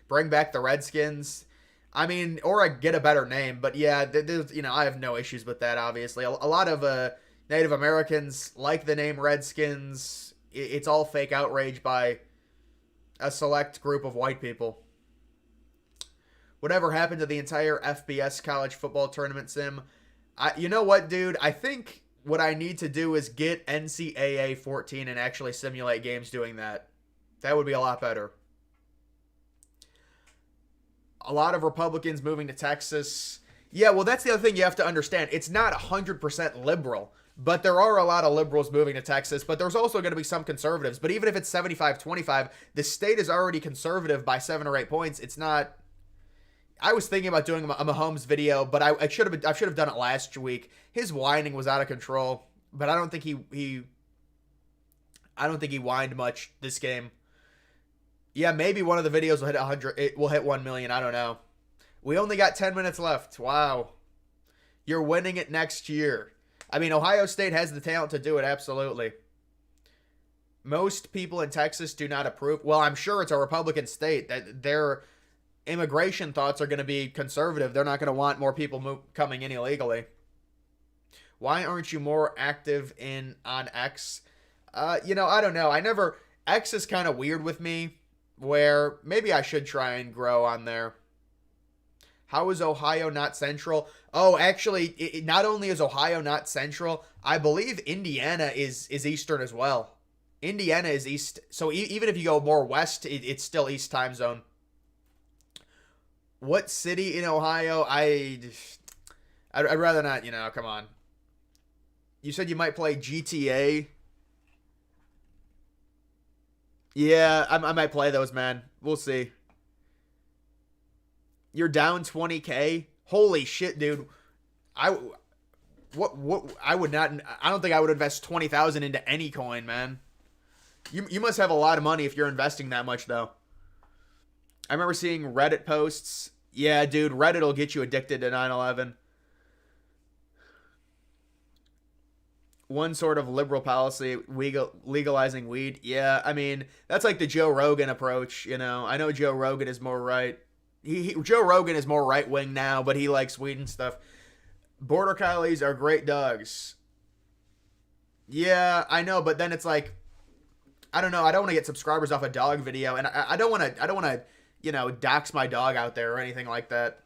Bring back the Redskins. I mean, or I get a better name. But yeah, I have no issues with that, obviously. A lot of Native Americans like the name Redskins. It's all fake outrage by a select group of white people. Whatever happened to the entire FBS college football tournament sim? You know what, dude? I think what I need to do is get NCAA 14 and actually simulate games doing that. That would be a lot better. A lot of Republicans moving to Texas. Yeah, well, that's the other thing you have to understand. It's not 100% liberal, but there are a lot of liberals moving to Texas, but there's also going to be some conservatives. But even if it's 75-25, the state is already conservative by 7 or 8 points. It's not. I was thinking about doing a Mahomes video, but I should have done it last week. His whining was out of control, but I don't think he whined much this game. Yeah, maybe one of the videos will hit 100. It will hit 1 million. I don't know. We only got 10 minutes left. Wow. You're winning it next year. I mean, Ohio State has the talent to do it, absolutely. Most people in Texas do not approve. Well, I'm sure it's a Republican state. That their immigration thoughts are going to be conservative. They're not going to want more people coming in illegally. Why aren't you more active on X? I don't know. X is kind of weird with me, where maybe I should try and grow on there. How is Ohio not central? Oh, actually, not only is Ohio not central, I believe Indiana is Eastern as well. Indiana is East, so even if you go more west, it's still East time zone. What city in Ohio? I'd rather not, come on. You said you might play GTA. Yeah, I might play those, man. We'll see. You're down 20K? Holy shit, dude. What I would not. I don't think I would invest 20,000 into any coin, man. You must have a lot of money if you're investing that much, though. I remember seeing Reddit posts. Yeah, dude, Reddit will get you addicted to 9/11. One sort of liberal policy, legalizing weed. Yeah, I mean, that's like the Joe Rogan approach, I know Joe Rogan is more right. Joe Rogan is more right-wing now, but he likes weed and stuff. Border Collies are great dogs. Yeah, I know, but then it's like, I don't know. I don't want to get subscribers off a dog video, and I don't want to, dox my dog out there or anything like that.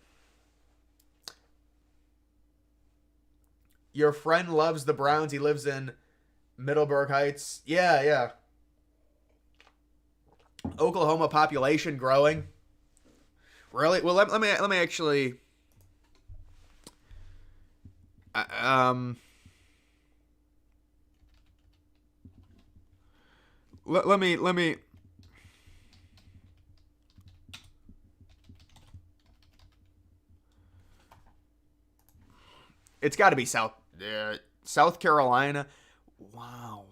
Your friend loves the Browns. He lives in Middleburg Heights. Yeah, yeah. Oklahoma population growing. Really? Well, let me actually. Um. Let me. It's got to be South Carolina. Wow.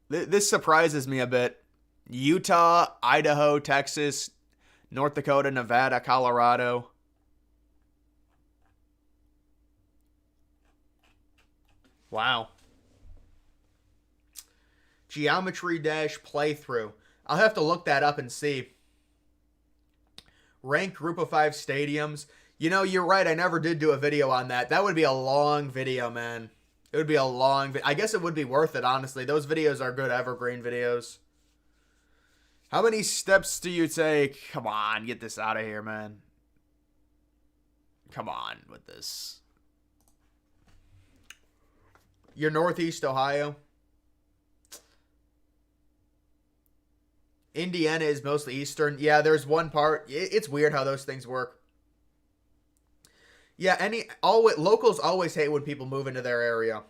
This surprises me a bit. Utah, Idaho, Texas, North Dakota, Nevada, Colorado. Wow. Geometry Dash playthrough. I'll have to look that up and see. Rank group of 5 stadiums. You know, you're right. I never did do a video on that. That would be a long video, man. It would be a long I guess it would be worth it, honestly. Those videos are good evergreen videos. How many steps do you take? Come on, get this out of here, man. Come on with this. You're Northeast Ohio. Indiana is mostly Eastern. Yeah, there's one part. It's weird how those things work. Yeah, locals always hate when people move into their area.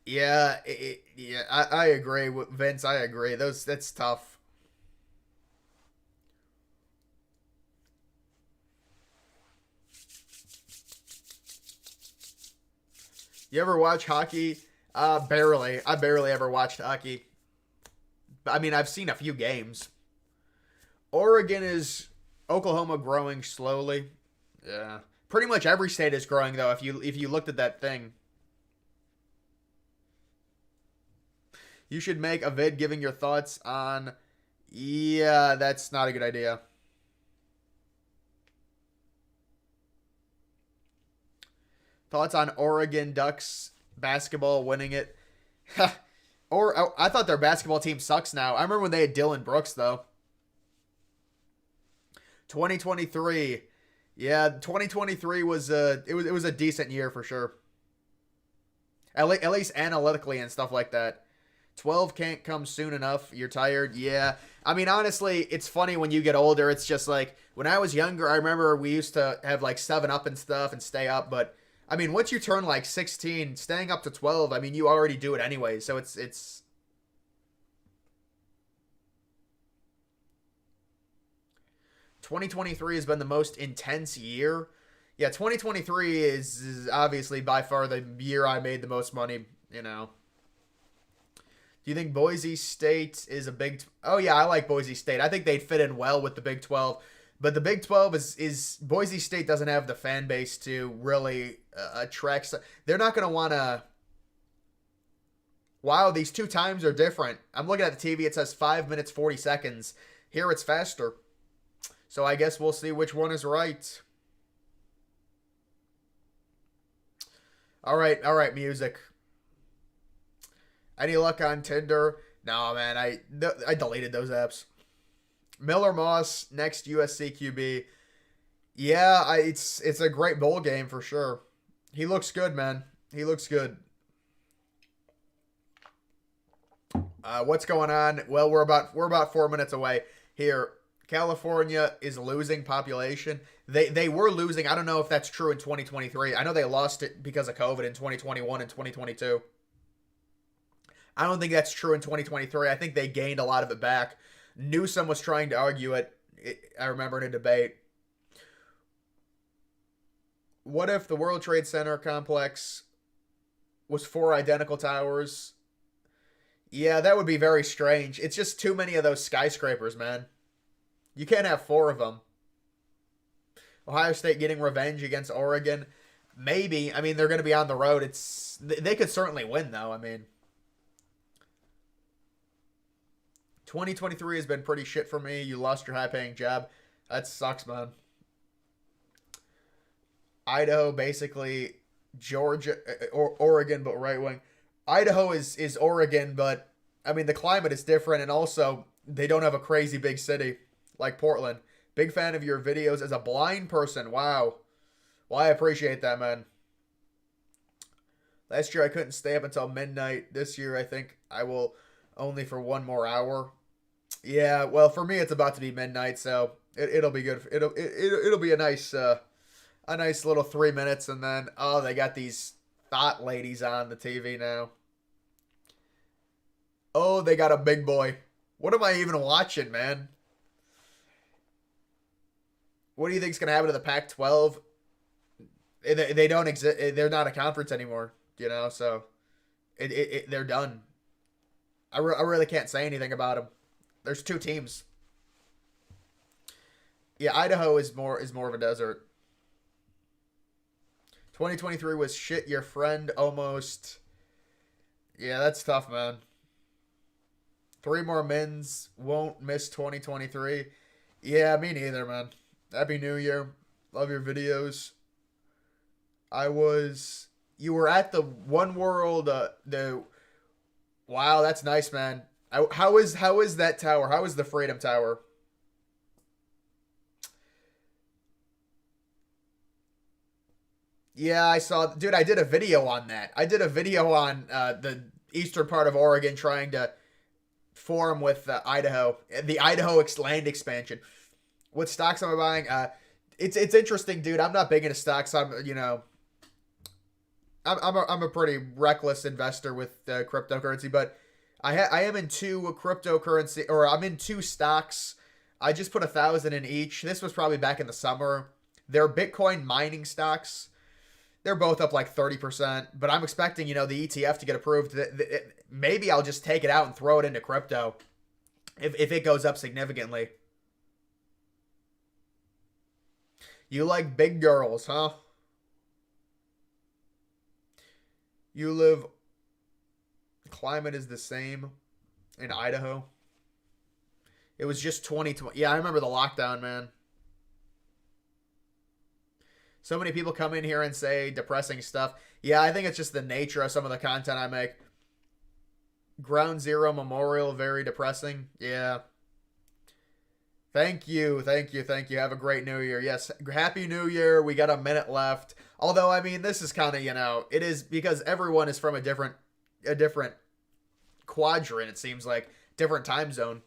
Yeah, yeah, I agree with Vince. I agree. That's tough. You ever watch hockey? Barely. I barely ever watched hockey. I mean, I've seen a few games. Oregon is Oklahoma growing slowly. Yeah. Pretty much every state is growing though if you looked at that thing. You should make a vid giving your thoughts on yeah, that's not a good idea. Thoughts on Oregon Ducks basketball winning it? I thought their basketball team sucks now. I remember when they had Dylan Brooks though. 2023. Yeah, 2023 was it was a decent year for sure. At least analytically and stuff like that. 12 can't come soon enough. You're tired. Yeah. I mean, honestly, it's funny when you get older. It's just like when I was younger, I remember we used to have like 7 Up and stuff and stay up, but I mean, once you turn like 16, staying up to 12, I mean, you already do it anyway. So it's 2023 has been the most intense year. Yeah, 2023 is obviously by far the year I made the most money, you know. Do you think Boise State is a big Oh yeah, I like Boise State. I think they'd fit in well with the Big 12. But the Big 12 is Boise State doesn't have the fan base to really attract. They're not going to want to. Wow, these two times are different. I'm looking at the TV. It says 5 minutes 40 seconds. Here it's faster. So I guess we'll see which one is right. All right, music. Any luck on Tinder? No, man. I deleted those apps. Miller Moss, next USC QB. Yeah, it's a great bowl game for sure. He looks good, man. He looks good. What's going on? Well, we're about 4 minutes away here. California is losing population. They were losing. I don't know if that's true in 2023. I know they lost it because of COVID in 2021 and 2022. I don't think that's true in 2023. I think they gained a lot of it back. Newsom was trying to argue it. I remember in a debate. What if the World Trade Center complex was 4 identical towers? Yeah, that would be very strange. It's just too many of those skyscrapers, man. You can't have 4 of them. Ohio State getting revenge against Oregon. Maybe. I mean, they're going to be on the road. They could certainly win, though. I mean, 2023 has been pretty shit for me. You lost your high-paying job. That sucks, man. Idaho, basically Georgia or Oregon, but right wing. Idaho is Oregon, but I mean the climate is different, and also they don't have a crazy big city like Portland. Big fan of your videos as a blind person. Wow. Well, I appreciate that, man. Last year I couldn't stay up until midnight. This year I think I will only for one more hour. Yeah, well, for me it's about to be midnight, so it'll be good. It'll be a nice little 3 minutes, and then oh, they got these thought ladies on the TV now. Oh, they got a big boy. What am I even watching, man? What do you think's gonna happen to the Pac-12? They don't exist. They're not a conference anymore. You know, so they're done. I really can't say anything about them. There's 2 teams. Yeah, Idaho is more of a desert. 2023 was shit. Your friend almost. Yeah, that's tough, man. 3 more mins. Won't miss 2023. Yeah, me neither, man. Happy New Year. Love your videos. You were at the One World, wow, that's nice, man. How is that tower? How is the Freedom Tower? Yeah, I saw, dude, I did a video on that. I did a video on the eastern part of Oregon trying to form with Idaho, the Idaho land expansion. What stocks am I buying? It's interesting, dude. I'm not big into stocks. I'm a pretty reckless investor with cryptocurrency, but I am in 2 cryptocurrency, or I'm in 2 stocks. I just put 1,000 in each. This was probably back in the summer. They're Bitcoin mining stocks. They're both up like 30%, but I'm expecting, the ETF to get approved. Maybe I'll just take it out and throw it into crypto if it goes up significantly. You like big girls, huh? You live, climate is the same in Idaho. It was just 2020. Yeah, I remember the lockdown, man. So many people come in here and say depressing stuff. Yeah, I think it's just the nature of some of the content I make. Ground Zero Memorial, very depressing. Yeah. Thank you. Have a great New Year. Yes, Happy New Year. We got a minute left. Although, I mean, this is kind of, it is because everyone is from a different quadrant, it seems like. Different time zone.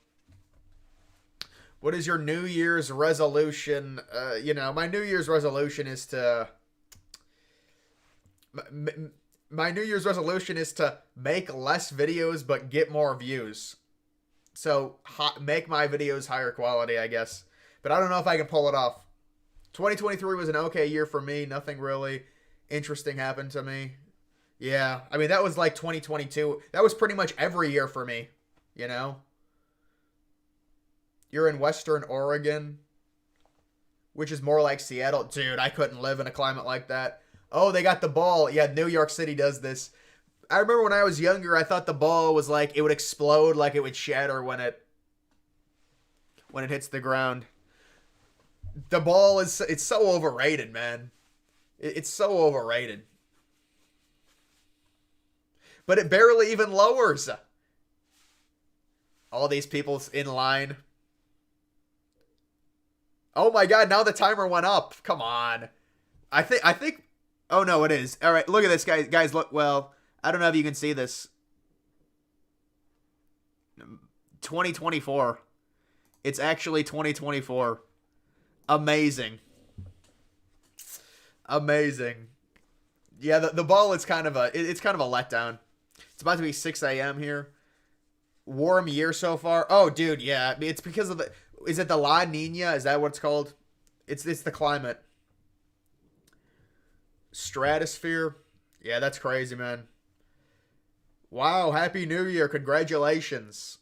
What is your New Year's resolution? My New Year's resolution is to... My New Year's resolution is to make less videos but get more views. So, make my videos higher quality, I guess. But I don't know if I can pull it off. 2023 was an okay year for me. Nothing really interesting happened to me. Yeah, I mean, that was like 2022. That was pretty much every year for me, You're in Western Oregon, which is more like Seattle. Dude, I couldn't live in a climate like that. Oh, they got the ball. Yeah, New York City does this. I remember when I was younger, I thought the ball was like, it would explode, like it would shatter when it hits the ground. The ball it's so overrated, man. It's so overrated. But it barely even lowers. All these people in line. Oh my god, now the timer went up. Come on. I think oh no, it is. All right, look at this, guys. Guys, look, well, I don't know if you can see this. 2024. It's actually 2024. Amazing. Yeah, the ball is kind of it's kind of a letdown. It's about to be 6 a.m. here. Warm year so far. Oh, dude, yeah. It's because of is it the La Nina? Is that what it's called? It's the climate. Stratosphere. Yeah, that's crazy, man. Wow, Happy New Year. Congratulations.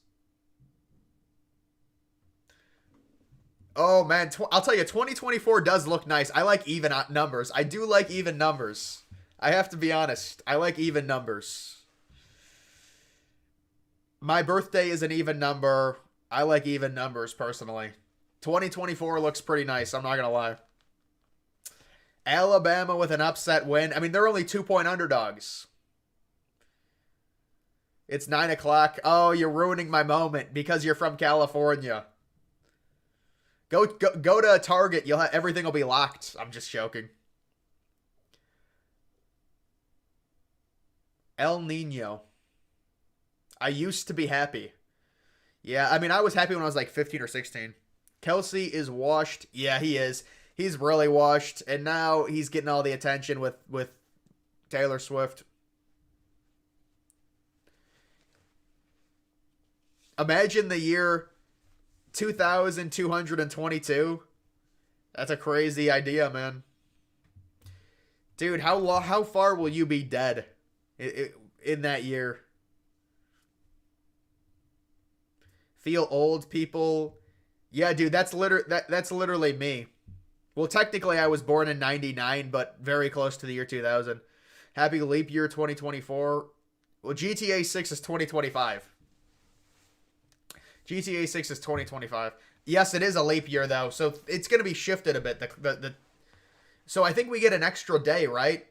Oh, man. I'll tell you, 2024 does look nice. I like even numbers. I do like even numbers. I have to be honest. I like even numbers. My birthday is an even number. I like even numbers, personally. 2024 looks pretty nice. I'm not going to lie. Alabama with an upset win. I mean, they're only 2-point underdogs. It's 9 o'clock. Oh, you're ruining my moment because you're from California. Go to Target. You'll have everything will be locked. I'm just joking. El Nino. I used to be happy. Yeah, I mean, I was happy when I was like 15 or 16. Kelsey is washed. Yeah, he is. He's really washed, and now he's getting all the attention with Taylor Swift. Imagine the year 2222. That's a crazy idea, man. Dude, how far will you be dead in that year? Feel old, people. Yeah, dude, that's literally me. Well, technically I was born in 99, but very close to the year 2000. Happy leap year 2024. Well, GTA 6 is 2025. GTA 6 is 2025. Yes, it is a leap year though, so it's going to be shifted a bit. So I think we get an extra day, right?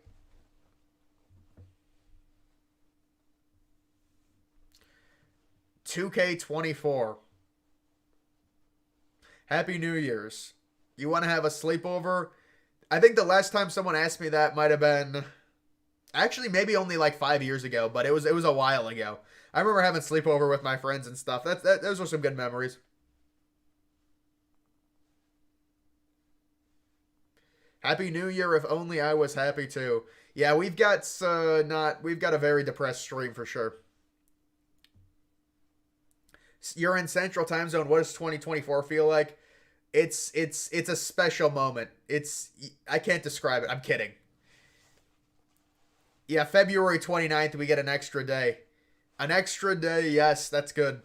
$2K24. Happy New Year's. You want to have a sleepover? I think the last time someone asked me that might have been actually maybe only like 5 years ago, but it was a while ago. I remember having sleepover with my friends and stuff. Those were some good memories. Happy New Year. If only I was happy too. Yeah, we've got a very depressed stream for sure. You're in Central Time Zone. What does 2024 feel like? It's a special moment. I can't describe it. I'm kidding. Yeah, February 29th, we get an extra day. An extra day, yes, that's good.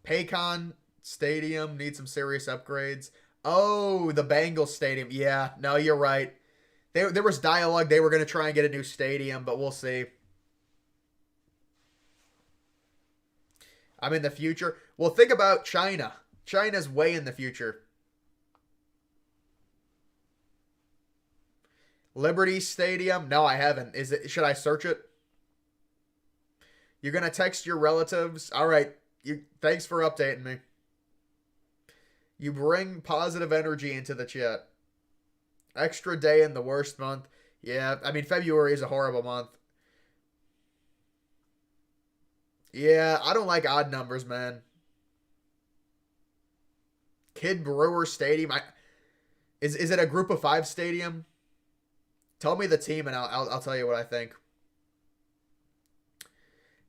Paycon Stadium needs some serious upgrades. Oh, the Bengals Stadium. Yeah, no, you're right. There was dialogue. They were going to try and get a new stadium, but we'll see. I'm in the future. Well, think about China. China's way in the future. Liberty Stadium? No, I haven't. Should I search it? You're going to text your relatives? All right. Thanks for updating me. You bring positive energy into the chat. Extra day in the worst month. Yeah, I mean, February is a horrible month. Yeah, I don't like odd numbers, man. Kid Brewer Stadium. Is it a group of 5 stadium? Tell me the team and I'll tell you what I think.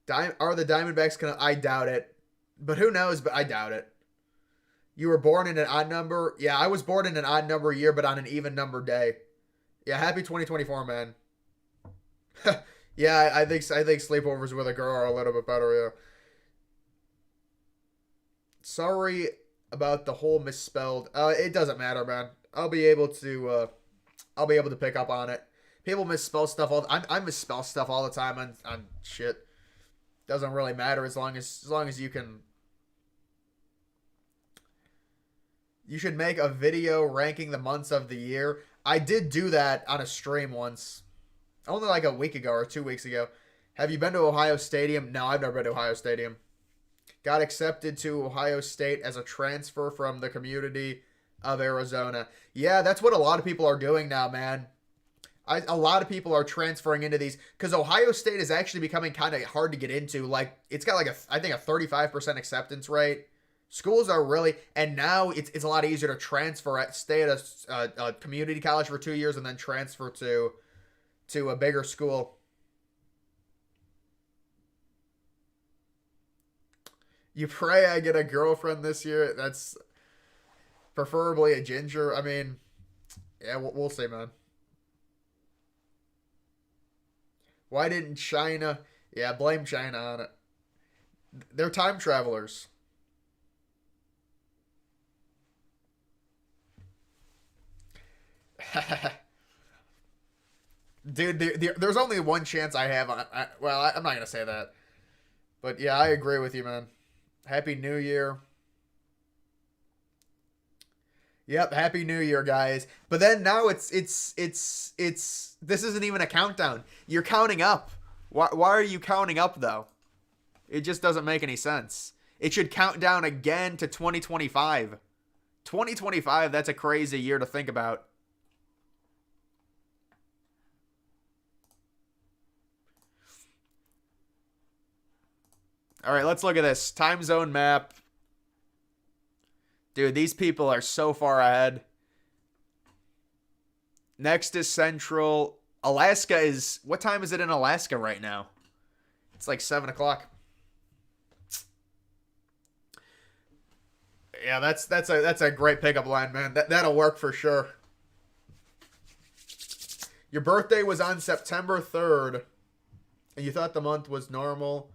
Are the Diamondbacks gonna? I doubt it, but who knows? But I doubt it. You were born in an odd number. Yeah, I was born in an odd number year, but on an even number day. Yeah, happy 2024, man. Yeah, I think sleepovers with a girl are a little bit better. Yeah. Sorry about the whole misspelled. It doesn't matter, man. I'll be able to pick up on it. People misspell stuff I misspell stuff all the time on shit. Doesn't really matter as long as you can. You should make a video ranking the months of the year. I did do that on a stream once. Only like a week ago or 2 weeks ago. Have you been to Ohio Stadium? No, I've never been to Ohio Stadium. Got accepted to Ohio State as a transfer from the community of Arizona. Yeah, that's what a lot of people are doing now, man. A lot of people are transferring into these because Ohio State is actually becoming kind of hard to get into. Like, it's got like I think a 35% acceptance rate. Schools are really, and now it's a lot easier to transfer, stay at a community college for 2 years and then transfer to a bigger school. You pray I get a girlfriend this year. That's preferably a ginger. I mean, yeah, we'll see, man. Why didn't China? Yeah, blame China on it. They're time travelers. Dude, there's only one chance I have. Well, I'm not going to say that. But yeah, I agree with you, man. Happy New Year. Yep, Happy New Year, guys. But then now it's this isn't even a countdown. You're counting up. Why are you counting up, though? It just doesn't make any sense. It should count down again to 2025. 2025, that's a crazy year to think about. All right, let's look at this. Time zone map. Dude, these people are so far ahead. Next is Central. Alaska is... What time is it in Alaska right now? It's like 7 o'clock. Yeah, that's a great pickup line, man. That'll work for sure. Your birthday was on September 3rd, and you thought the month was normal.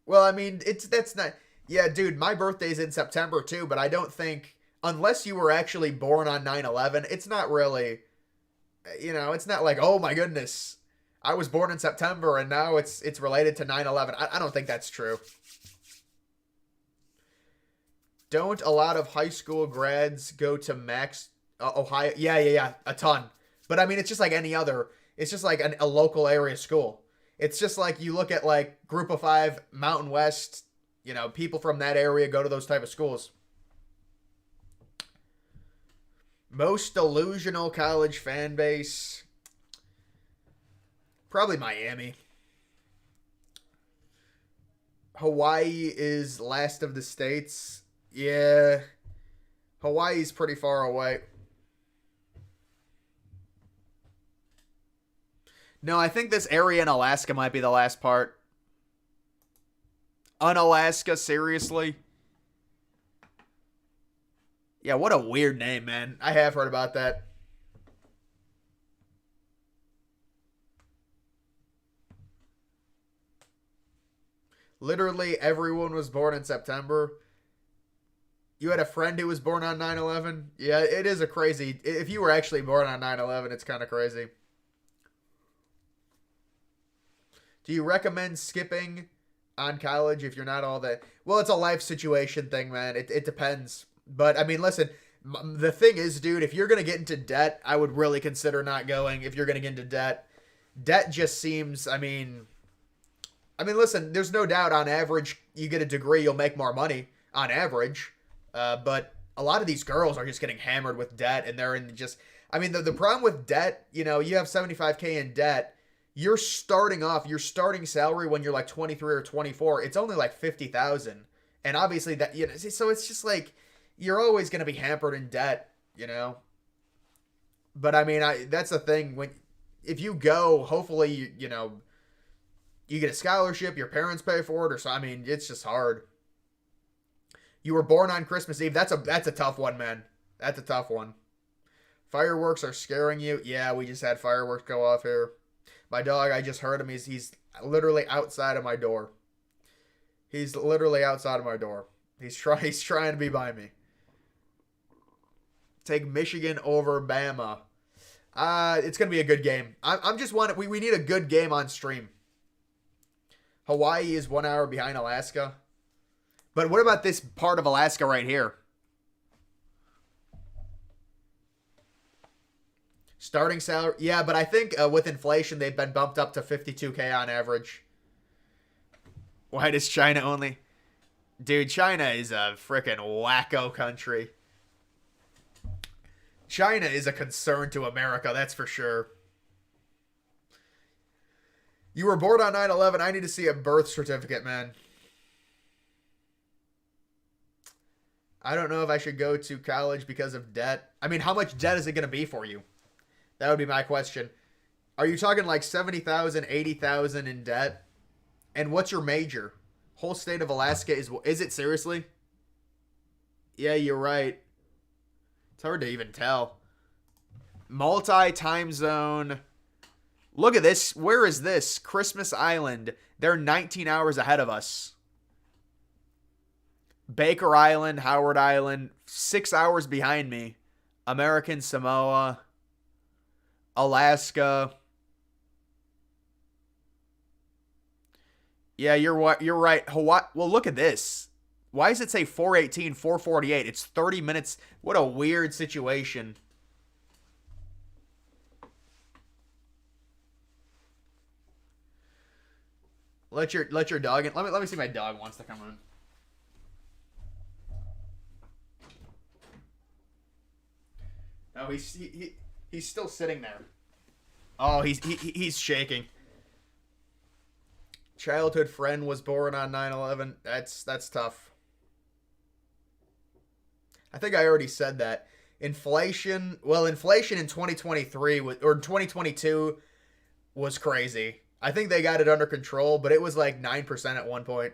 Well, I mean, that's not... Yeah, dude, my birthday's in September too, but I don't think... Unless you were actually born on 9/11, it's not really... You know, it's not like, oh my goodness, I was born in September and now it's related to 9/11. I don't think that's true. Don't a lot of high school grads go to Max... Ohio? Yeah, a ton. But I mean, it's just like any other... It's just like a local area school. It's just like you look at like Group of 5, Mountain West, you know, people from that area go to those type of schools. Most delusional college fan base. Probably Miami. Hawaii is last of the states. Yeah. Hawaii's pretty far away. No, I think this area in Alaska might be the last part. Unalaska, seriously? Yeah, what a weird name, man. I have heard about that. Literally everyone was born in September. You had a friend who was born on 9/11? Yeah, it is a crazy... If you were actually born on 9/11, it's kind of crazy. Do you recommend skipping on college if you're not all that? Well, it's a life situation thing, man. It depends. But, I mean, listen, the thing is, dude, if you're going to get into debt, I would really consider not going if you're going to get into debt. Debt just seems, I mean, listen, there's no doubt on average, you get a degree, you'll make more money on average. But a lot of these girls are just getting hammered with debt, and they're in just, I mean, the problem with debt, you know, you have $75K in debt. You're starting off, your starting salary when you're like 23 or 24, it's only like $50,000. And obviously that, you know, so it's just like, you're always going to be hampered in debt, you know? But I mean, that's the thing. If you go, hopefully, you know, you get a scholarship, your parents pay for it, or so. I mean, it's just hard. You were born on Christmas Eve. That's a tough one, man. That's a tough one. Fireworks are scaring you. Yeah, we just had fireworks go off here. My dog, I just heard him. He's literally outside of my door. He's literally outside of my door. He's trying to be by me. Take Michigan over Bama. It's gonna be a good game. I'm just wanting. We need a good game on stream. Hawaii is 1 hour behind Alaska. But what about this part of Alaska right here? Starting salary, yeah, but I think with inflation, they've been bumped up to $52K on average. Why does China only? Dude, China is a freaking wacko country. China is a concern to America, that's for sure. You were born on 9/11. I need to see a birth certificate, man. I don't know if I should go to college because of debt. I mean, how much debt is it going to be for you? That would be my question. Are you talking like 70,000, 80,000 in debt? And what's your major? Whole state of Alaska is it seriously? Yeah, you're right. It's hard to even tell. Multi-time zone. Look at this. Where is this? Christmas Island. They're 19 hours ahead of us. Baker Island, Howard Island, 6 hours behind me. American Samoa. Alaska. Yeah, you're right. Hawaii. Well, look at this. Why does it say 4:18, 4:48? It's 30 minutes. What a weird situation. Let your dog in. Let me see. My dog wants to come in. No, he's still sitting there. Oh, he's shaking. Childhood friend was born on 9/11. That's tough. I think I already said that. Inflation in 2023 or 2022 was crazy. I think they got it under control, but it was like 9% at one point.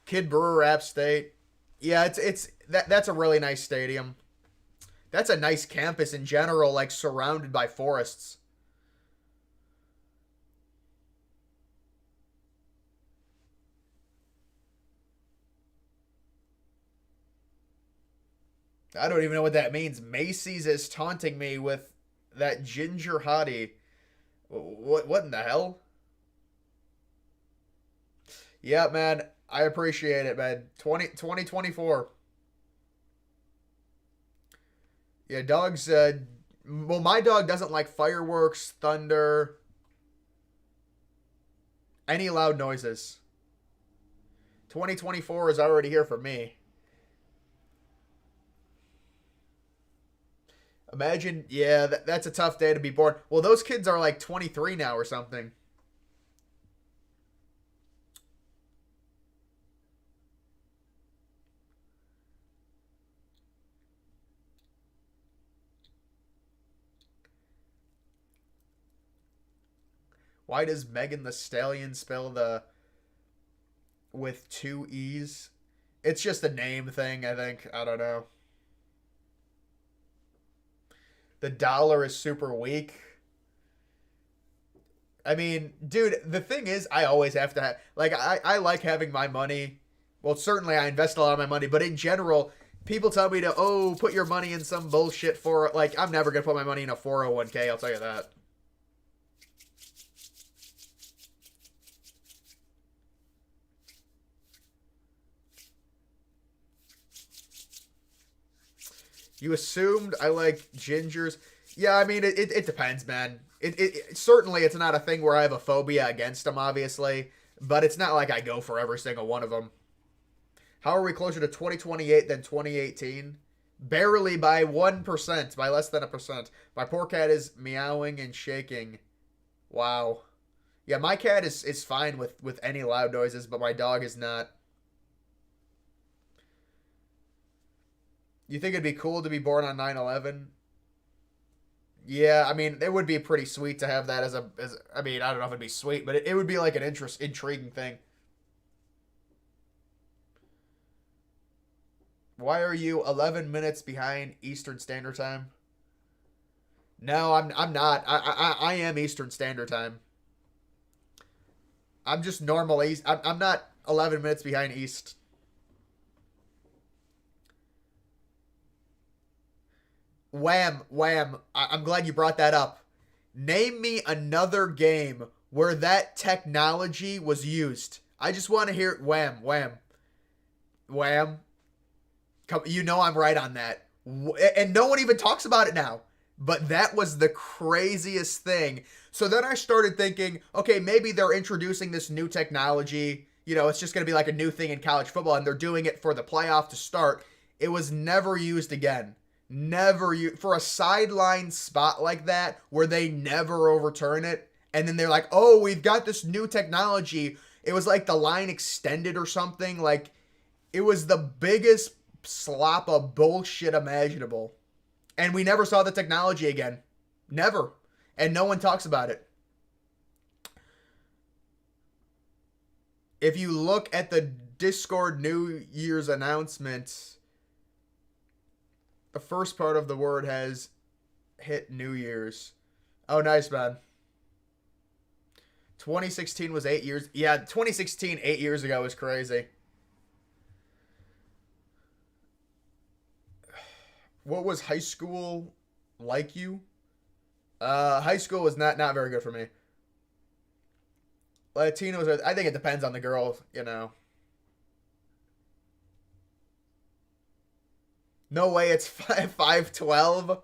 Kid Brewer, App State. Yeah, that's a really nice stadium. That's a nice campus in general, like surrounded by forests. I don't even know what that means. Macy's is taunting me with that ginger hottie. What in the hell? Yeah, man. I appreciate it, man. 2024. Yeah, dogs, well, my dog doesn't like fireworks, thunder, any loud noises. 2024 is already here for me. Imagine, yeah, that's a tough day to be born. Well, those kids are like 23 now or something. Why does Megan the Stallion spell the with two E's? It's just a name thing, I think. I don't know. The dollar is super weak. I mean, dude, the thing is, I always have to have, like, I like having my money. Well, certainly I invest a lot of my money, but in general, people tell me to, oh, put your money in some bullshit for, like, I'm never going to put my money in a 401k, I'll tell you that. You assumed I like gingers. Yeah, I mean, it depends, man. Certainly, it's not a thing where I have a phobia against them, obviously. But it's not like I go for every single one of them. How are we closer to 2028 than 2018? Barely by 1%, by less than a percent. My poor cat is meowing and shaking. Wow. Yeah, my cat is fine with any loud noises, but my dog is not. You think it'd be cool to be born on 9/11? Yeah, I mean, it would be pretty sweet to have that as I mean, I don't know if it'd be sweet, but it would be like an intriguing thing. Why are you 11 minutes behind Eastern Standard Time? No, I'm not. I am Eastern Standard Time. I'm just normal East. I'm not 11 minutes behind East. Wham, wham. I'm glad you brought that up. Name me another game where that technology was used. I just want to hear wham, wham, wham. You know I'm right on that. And no one even talks about it now. But that was the craziest thing. So then I started thinking, okay, maybe they're introducing this new technology. You know, it's just going to be like a new thing in college football, and they're doing it for the playoff to start. It was never used again. Never used. For a sideline spot like that, where they never overturn it, and then they're like, oh, we've got this new technology. It was like the line extended or something. Like, it was the biggest slop of bullshit imaginable. And we never saw the technology again. Never. And no one talks about it. If you look at the Discord New Year's announcement, the first part of the word has hit New Year's. Oh, nice, man. 2016 was 8 years. Yeah, 2016, 8 years ago was crazy. What was high school like you? High school was not very good for me. Latinos, I think it depends on the girl, you know. No way it's 5'12".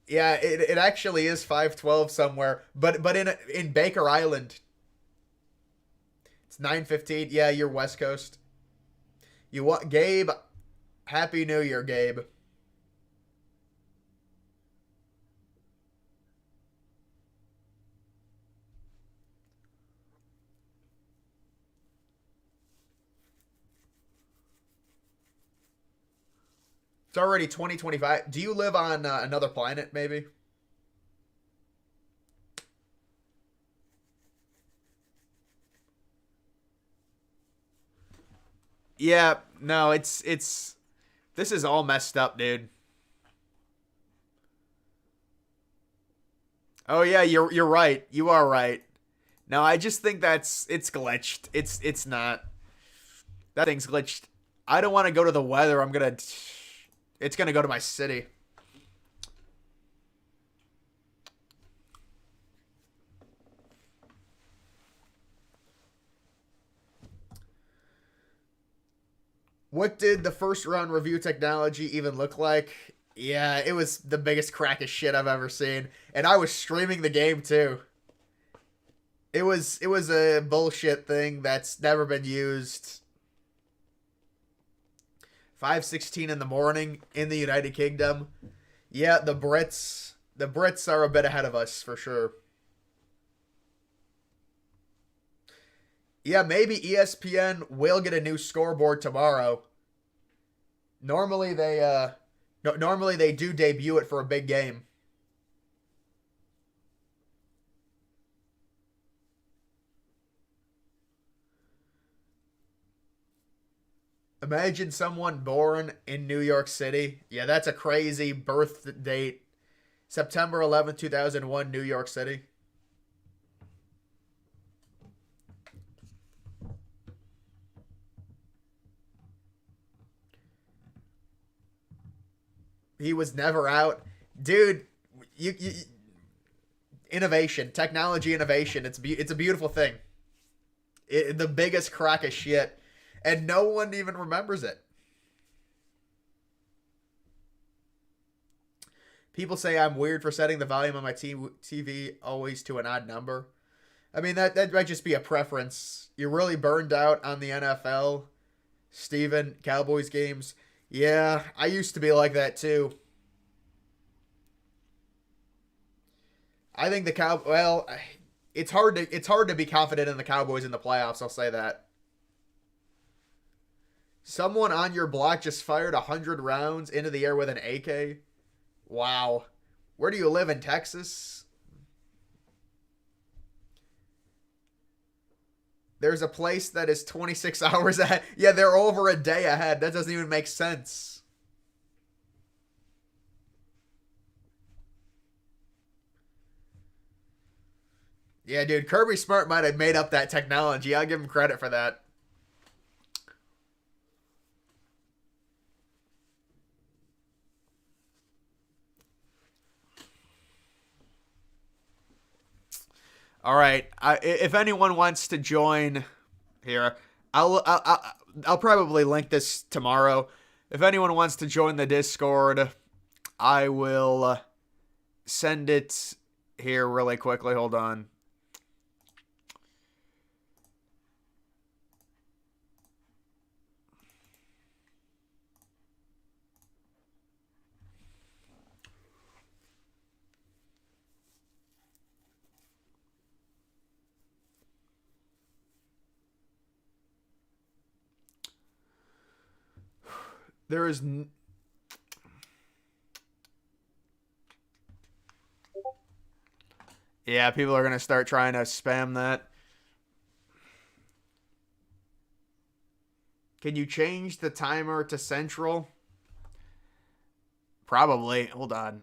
Yeah, it actually is 5:12 somewhere, but in Baker Island, it's 9:15. Yeah, you're West Coast. You want Gabe? Happy New Year, Gabe. It's already 2025. Do you live on another planet, maybe? Yeah, no, it's this is all messed up, dude. Oh yeah, you're right. You are right. No, I just think it's glitched. It's not. That thing's glitched. I don't want to go to the weather. It's gonna go to my city. What did the first round review technology even look like? Yeah, it was the biggest crack of shit I've ever seen, and I was streaming the game too. It was a bullshit thing that's never been used. 5:16 in the morning in the United Kingdom. Yeah, the Brits are a bit ahead of us for sure. Yeah, maybe ESPN will get a new scoreboard tomorrow. Normally they no, normally they do debut it for a big game. Imagine someone born in New York City. Yeah, that's a crazy birth date. September 11th, 2001, New York City. He was never out. Dude, you innovation, technology innovation. It's a beautiful thing. The biggest crack of shit and no one even remembers it. People say I'm weird for setting the volume on my TV always to an odd number. I mean that might just be a preference. You're really burned out on the NFL, Steven, Cowboys games. Yeah, I used to be like that too. I think the Cow well, it's hard to be confident in the Cowboys in the playoffs, I'll say that. Someone on your block just fired 100 rounds into the air with an AK. Wow. Where do you live in Texas? There's a place that is 26 hours ahead. Yeah, they're over a day ahead. That doesn't even make sense. Yeah, dude, Kirby Smart might have made up that technology. I'll give him credit for that. All right. If anyone wants to join here, I'll probably link this tomorrow. If anyone wants to join the Discord, I will send it here really quickly. Hold on. There is Yeah, people are going to start trying to spam that. Can you change the timer to central? Probably. Hold on.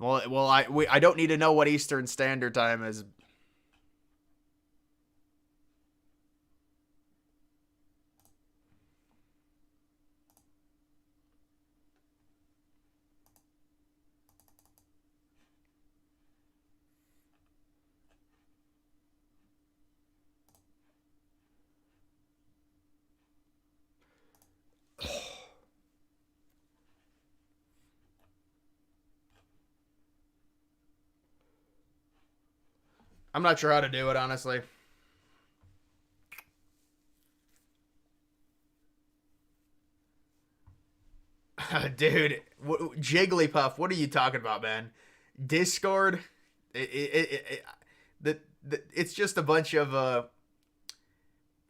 I don't need to know what Eastern Standard Time is. I'm not sure how to do it, honestly. Dude, Jigglypuff, what are you talking about, man? Discord? It's just a bunch of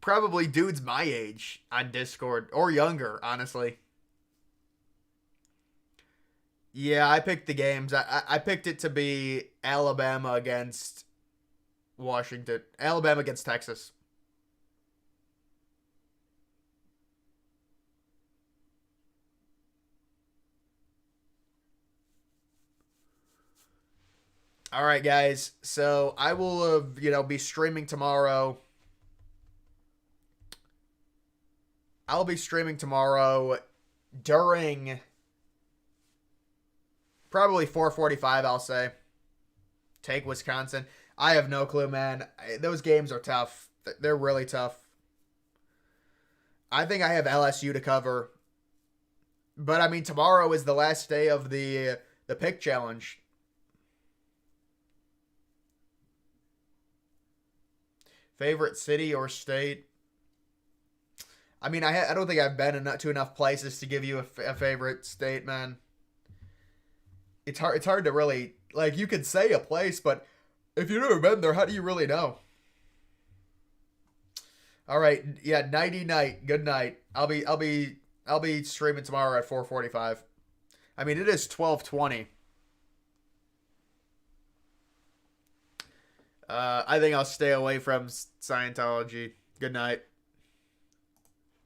probably dudes my age on Discord or younger, honestly. Yeah, I picked the games. I picked it to be Alabama against Washington, Alabama against Texas. All right, guys. So I will, be streaming tomorrow. I'll be streaming tomorrow during probably 4:45. I'll say take Wisconsin. I have no clue, man. Those games are tough. They're really tough. I think I have LSU to cover, but I mean tomorrow is the last day of the pick challenge. Favorite city or state? I mean, I don't think I've been to enough places to give you a favorite state, man. It's hard. It's hard to really like. You could say a place, but if you've never been there, how do you really know? All right, yeah, nighty night. Good night. I'll be streaming tomorrow at 4:45. I mean, it is 12:20. I think I'll stay away from Scientology. Good night.